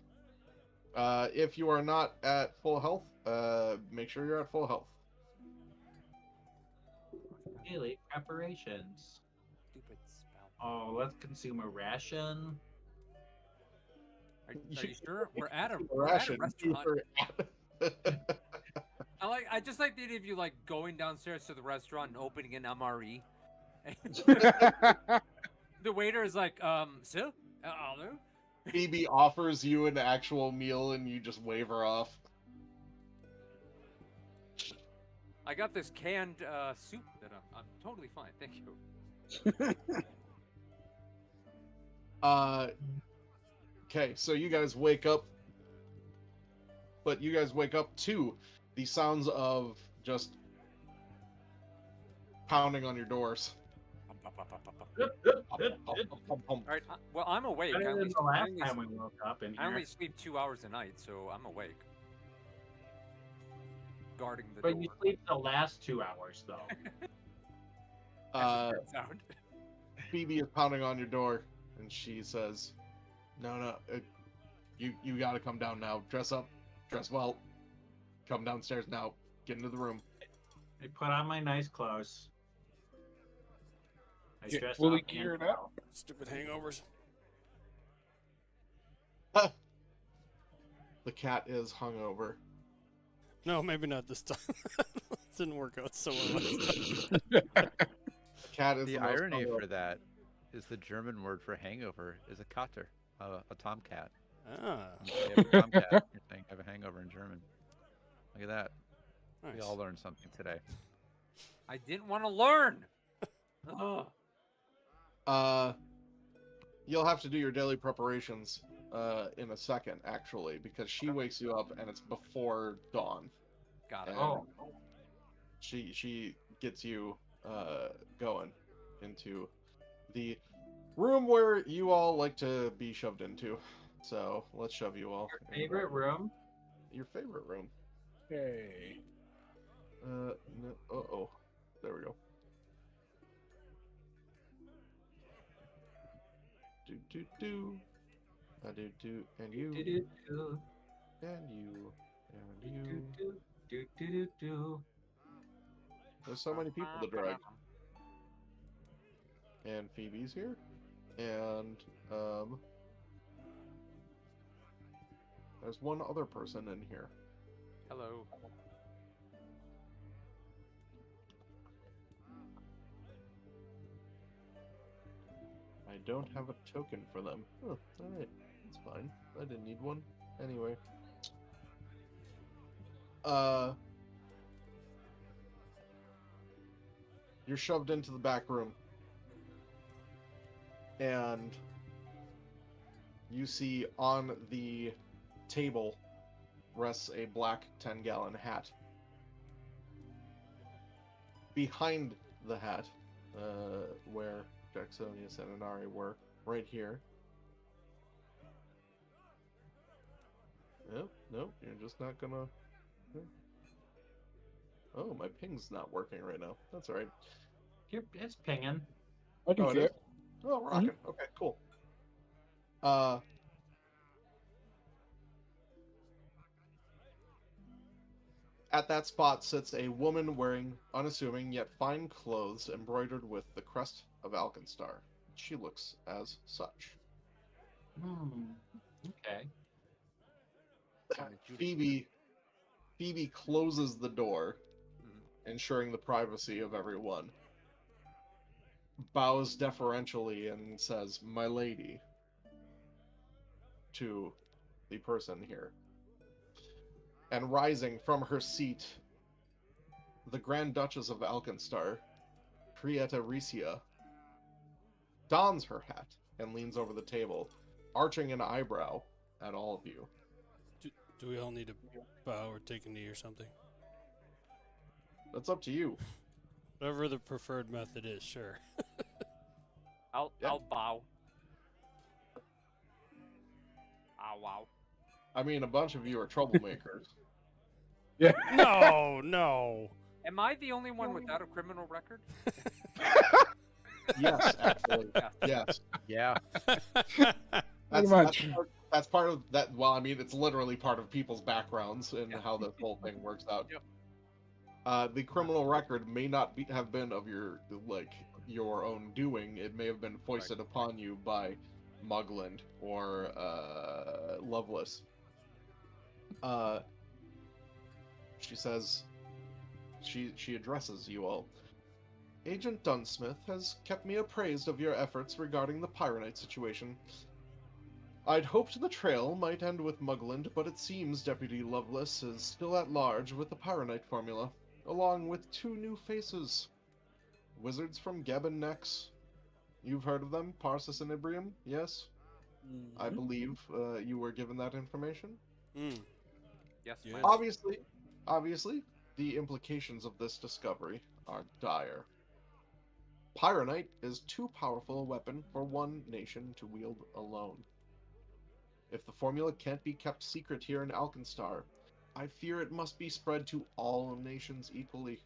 If you are not at full health, make sure you're at full health. Daily preparations. Stupid spell. Oh, let's consume a ration. Are you sure? We're at a Ration. restaurant. I just like the idea of you like going downstairs to the restaurant and opening an MRE. The waiter is like, sir, hello. Phoebe offers you an actual meal and you just wave her off. I got this canned soup that I'm totally fine, thank you. Okay, so you guys wake up, but you guys wake up to the sounds of just pounding on your doors. All right, well I'm awake. Better I than only, the last I only- time we woke up in I here. only sleep 2 hours a night, so I'm awake. Guarding the But door. you sleep the last 2 hours, though. Uh, Turns out. Phoebe is pounding on your door, and she says, "No, you gotta come down now. Dress up, dress well. Come downstairs now. Get into the room." I put on my nice clothes. I Get dress fully up and geared go. up. Stupid hangovers. The cat is hungover. No, maybe not this time. It didn't work out so well last time. Cat is The the most irony hungover. for that is the German word for hangover is a Kater, a tomcat. Ah, You say you have a tomcat, you're saying I have a hangover in German. Look at that. nice. We all learned something today. I didn't want to learn. Ugh. You'll have to do your daily preparations in a second, actually, because she wakes you up and it's before dawn. Got it. And Oh, she gets you going into the room where you all like to be shoved into. So let's shove you all. your favorite room? Your favorite room. Hey. No, uh-oh. There we go. Do. I do. And you. Do-do-do. And you. And you. Do-do-do. Do-do-do-do. There's so many people to drag. And Phoebe's here. And, there's one other person in here. Hello. I don't have a token for them. Oh, alright. That's fine. I didn't need one. Anyway. You're shoved into the back room. And you see on the table rests a black 10-gallon hat. Behind the hat, where Jacksonius and Inari were, right here. Nope, you're just not gonna... Oh, my ping's not working right now. That's alright. It's pinging. I can Oh, see it is? it. Oh, rocking. Okay, cool. At that spot sits a woman wearing unassuming yet fine clothes embroidered with the crest of Alkenstar. She looks as such. Okay. Phoebe closes the door, Mhm. ensuring the privacy of everyone, bows deferentially and says, "My lady," to the person here. And rising from her seat, the Grand Duchess of Alkenstar, Prieta Riccia, dons her hat and leans over the table, arching an eyebrow at all of you. Do we all need to bow or take a knee or something? That's up to you. Whatever the preferred method is, sure. I'll Yeah. I'll bow. Ah, wow. I mean, a bunch of you are troublemakers. Yeah. No. Am I the only one without a criminal record? Yes, actually. Yeah. Yes. Yeah. Pretty much. That's part of that. Well, I mean, it's literally part of people's backgrounds and Yeah. how this whole thing works out. Yep. The criminal record may not have been of your own doing. It may have been foisted upon you by Mugland or Lovelace. She says, she addresses you all. Agent Dunsmith has kept me appraised of your efforts regarding the Pyronite situation. I'd hoped the trail might end with Mugland, but it seems Deputy Lovelace is still at large with the Pyronite formula, along with 2 new faces. Wizards from Geb and Nex. You've heard of them, Parsis and Ibrium, yes? I believe you were given that information. Yes. Yes. ma'am. Obviously, the implications of this discovery are dire. Pyronite is too powerful a weapon for one nation to wield alone. If the formula can't be kept secret here in Alkenstar, I fear it must be spread to all nations equally.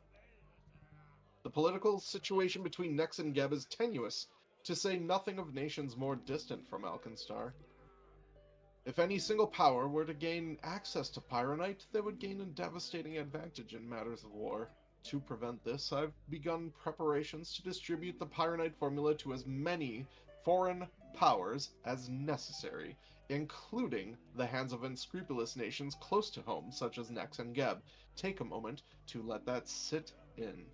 The political situation between Nex and Geb is tenuous, to say nothing of nations more distant from Alkenstar. If any single power were to gain access to Pyronite, they would gain a devastating advantage in matters of war. To prevent this, I've begun preparations to distribute the Pyronite formula to as many foreign powers as necessary, including the hands of unscrupulous nations close to home, such as Nex and Geb. Take a moment to let that sit in.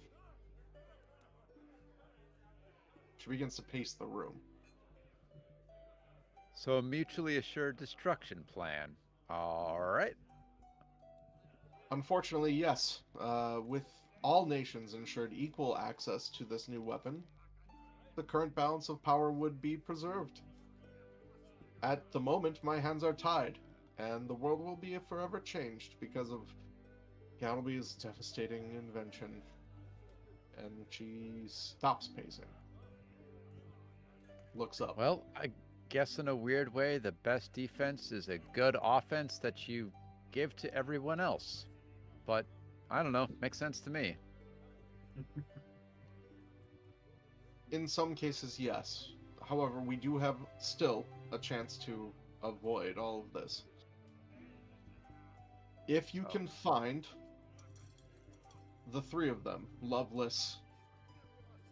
She begins to pace the room. So a mutually assured destruction plan. All right. Unfortunately, yes. With all nations ensured equal access to this new weapon, the current balance of power would be preserved. At the moment, my hands are tied, and the world will be forever changed because of Galby's devastating invention. And she stops pacing. Looks up. Well, I guess in a weird way, the best defense is a good offense that you give to everyone else. But I don't know, makes sense to me. In some cases, yes. However, we do have still a chance to avoid all of this. If you can find the 3 of them, Lovelace,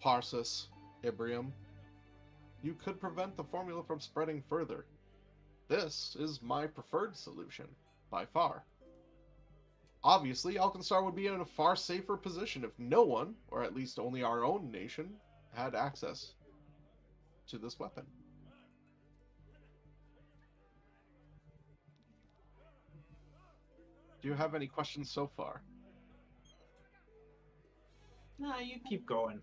Parsis, Ibrium, you could prevent the formula from spreading further. This is my preferred solution, by far. Obviously, Alkenstar would be in a far safer position if no one, or at least only our own nation, had access to this weapon. Do you have any questions so far? Nah, you keep going.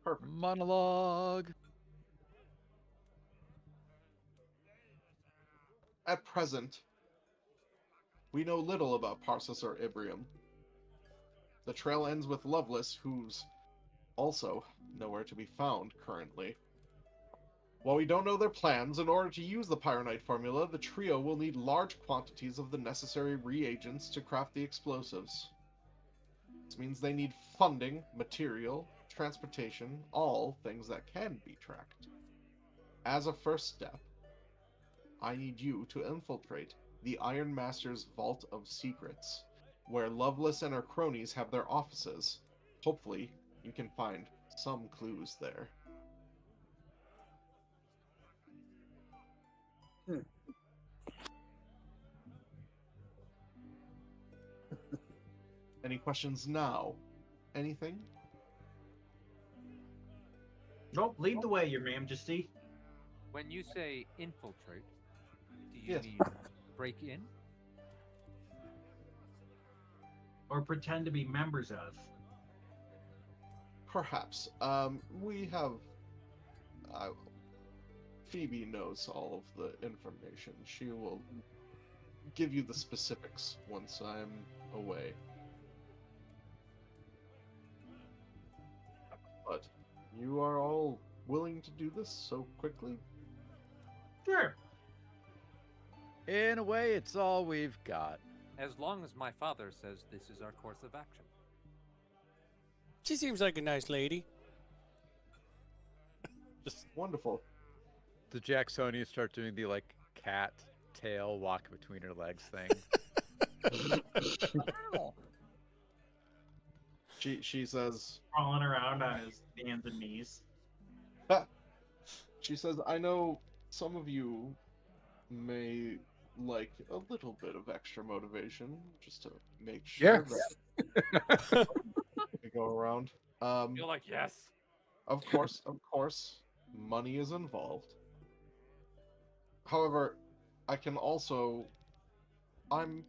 Perfect. Monologue. At present, we know little about Parsis or Ibrium. The trail ends with Lovelace, who's also nowhere to be found currently. While we don't know their plans, in order to use the Pyronite formula, the trio will need large quantities of the necessary reagents to craft the explosives. This means they need funding, material, transportation, all things that can be tracked. As a first step, I need you to infiltrate the Iron Master's Vault of Secrets, where Lovelace and her cronies have their offices. Hopefully, you can find some clues there. Any questions now? Anything? Nope, lead the way, Your Majesty. When you say infiltrate, do you Yes. mean break in? Or pretend to be members of. Perhaps. We have. Phoebe knows all of the information. She will give you the specifics once I'm away. But you are all willing to do this so quickly? Sure. In a way, it's all we've got. As long as my father says this is our course of action. She seems like a nice lady. Wonderful. The Jacksonian start doing the like cat tail walk between her legs thing. She says, Crawling around on his hands and knees. she says, I know some of you may like a little bit of extra motivation just to make sure that we go around. You're like, yes. Of course, money is involved. However, I'm,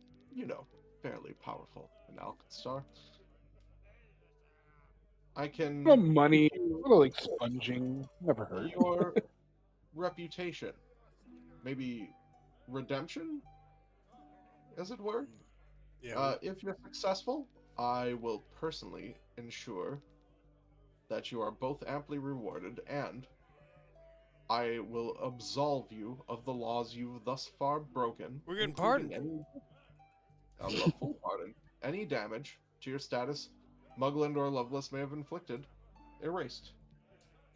fairly powerful in Alkenstar. I can... little money, a little expunging, never hurt. Your reputation. Maybe redemption, as it were. Yeah. If you're successful, I will personally ensure that you are both amply rewarded, and I will absolve you of the laws you've thus far broken. We're getting including a full pardon. Any damage to your status Mugland or Loveless may have inflicted, erased.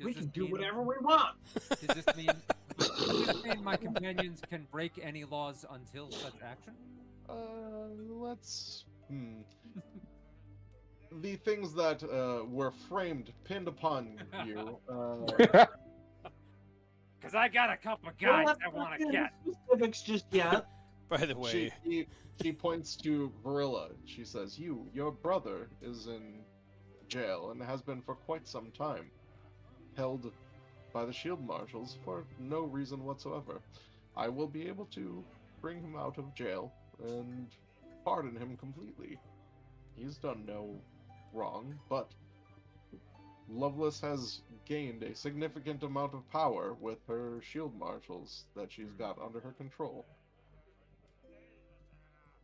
We can do whatever we want. Does this mean my companions can break any laws until such action? Let's... The things that were pinned upon you, Because I got a couple of guys I want to get. Specifics just yet. By the way, she points to Varilla. She says, your brother is in jail and has been for quite some time, held by the shield marshals for no reason whatsoever. I will be able to bring him out of jail and pardon him completely. He's done no wrong, but Lovelace has gained a significant amount of power with her shield marshals that she's got under her control.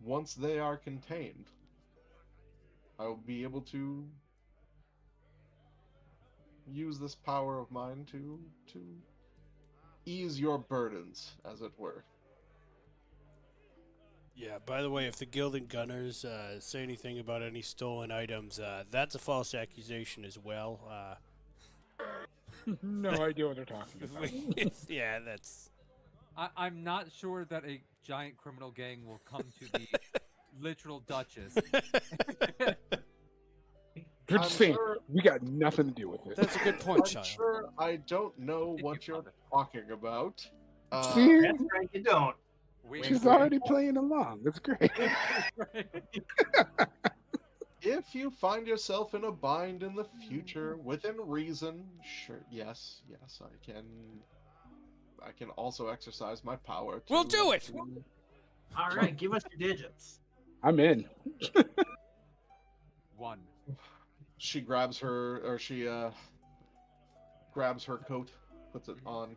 Once they are contained, I will be able to use this power of mine to ease your burdens, as it were. yeah, by the way, if the Gilded Gunners say anything about any stolen items, that's a false accusation as well. No idea what they're talking about. Yeah, that's... I'm not sure that a giant criminal gang will come to the literal Duchess. You're just saying, we got nothing to do with it. That's a good point, I'm Child. sure I don't know what you're talking about. See? That's right, you don't. She's already playing along. That's great. If you find yourself in a bind in the future, within reason, sure, yes, I can also exercise my power to... We'll do it! All right, give us your digits. I'm in. 1. She grabs her coat, puts it on,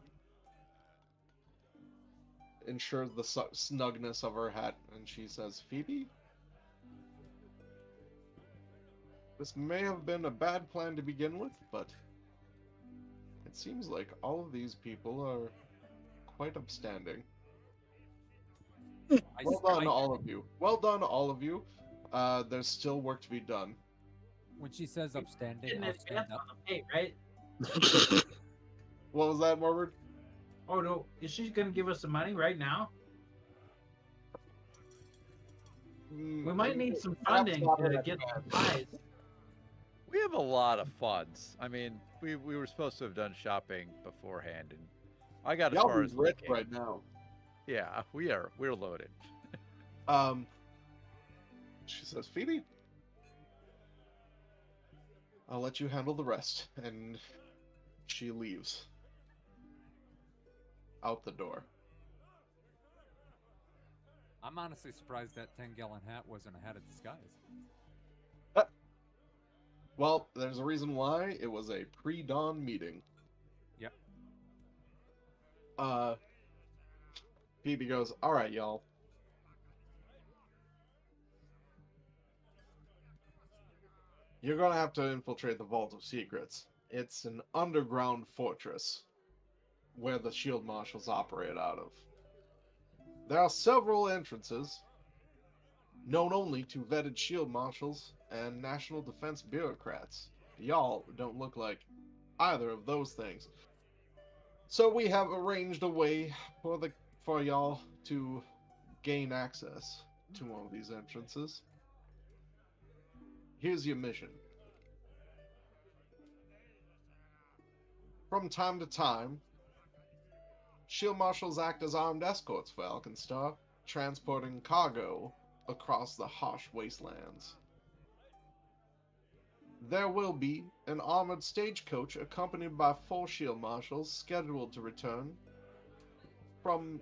ensures the snugness of her hat, and she says, Phoebe? This may have been a bad plan to begin with, but it seems like all of these people are quite upstanding. Well done, all of you. Well done, all of you. There's still work to be done. When she says upstanding, Getting I'll advance stand on up. the pay, right? What was that, Morward? Oh no, is she gonna give us some money right now? We might need some funding to get supplies. We have a lot of funds. I mean, we were supposed to have done shopping beforehand, and I got as Y'all far be as rich looking. right now. Yeah, we're loaded. She says, Phoebe, I'll let you handle the rest. And she leaves. Out the door. I'm honestly surprised that 10-gallon hat wasn't a hat of disguise. Well, there's a reason why. It was a pre-dawn meeting. Yep. Phoebe goes, all right, y'all. You're gonna have to infiltrate the Vault of Secrets. It's an underground fortress where the Shield Marshals operate out of. There are several entrances, known only to vetted Shield Marshals and National Defense bureaucrats. Y'all don't look like either of those things. So we have arranged a way for y'all to gain access to one of these entrances. Here's your mission. From time to time, Shield Marshals act as armed escorts for Alkenstar, transporting cargo across the harsh wastelands. There will be an armored stagecoach accompanied by 4 Shield Marshals scheduled to return from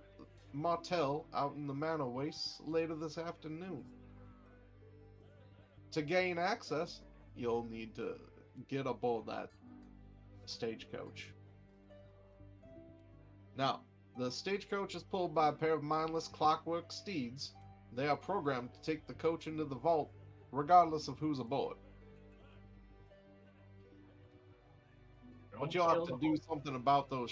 Martell out in the Manor Wastes later this afternoon. To gain access, you'll need to get aboard that stagecoach. Now, the stagecoach is pulled by a pair of mindless clockwork steeds. They are programmed to take the coach into the vault, regardless of who's aboard. But you'll have to do something about those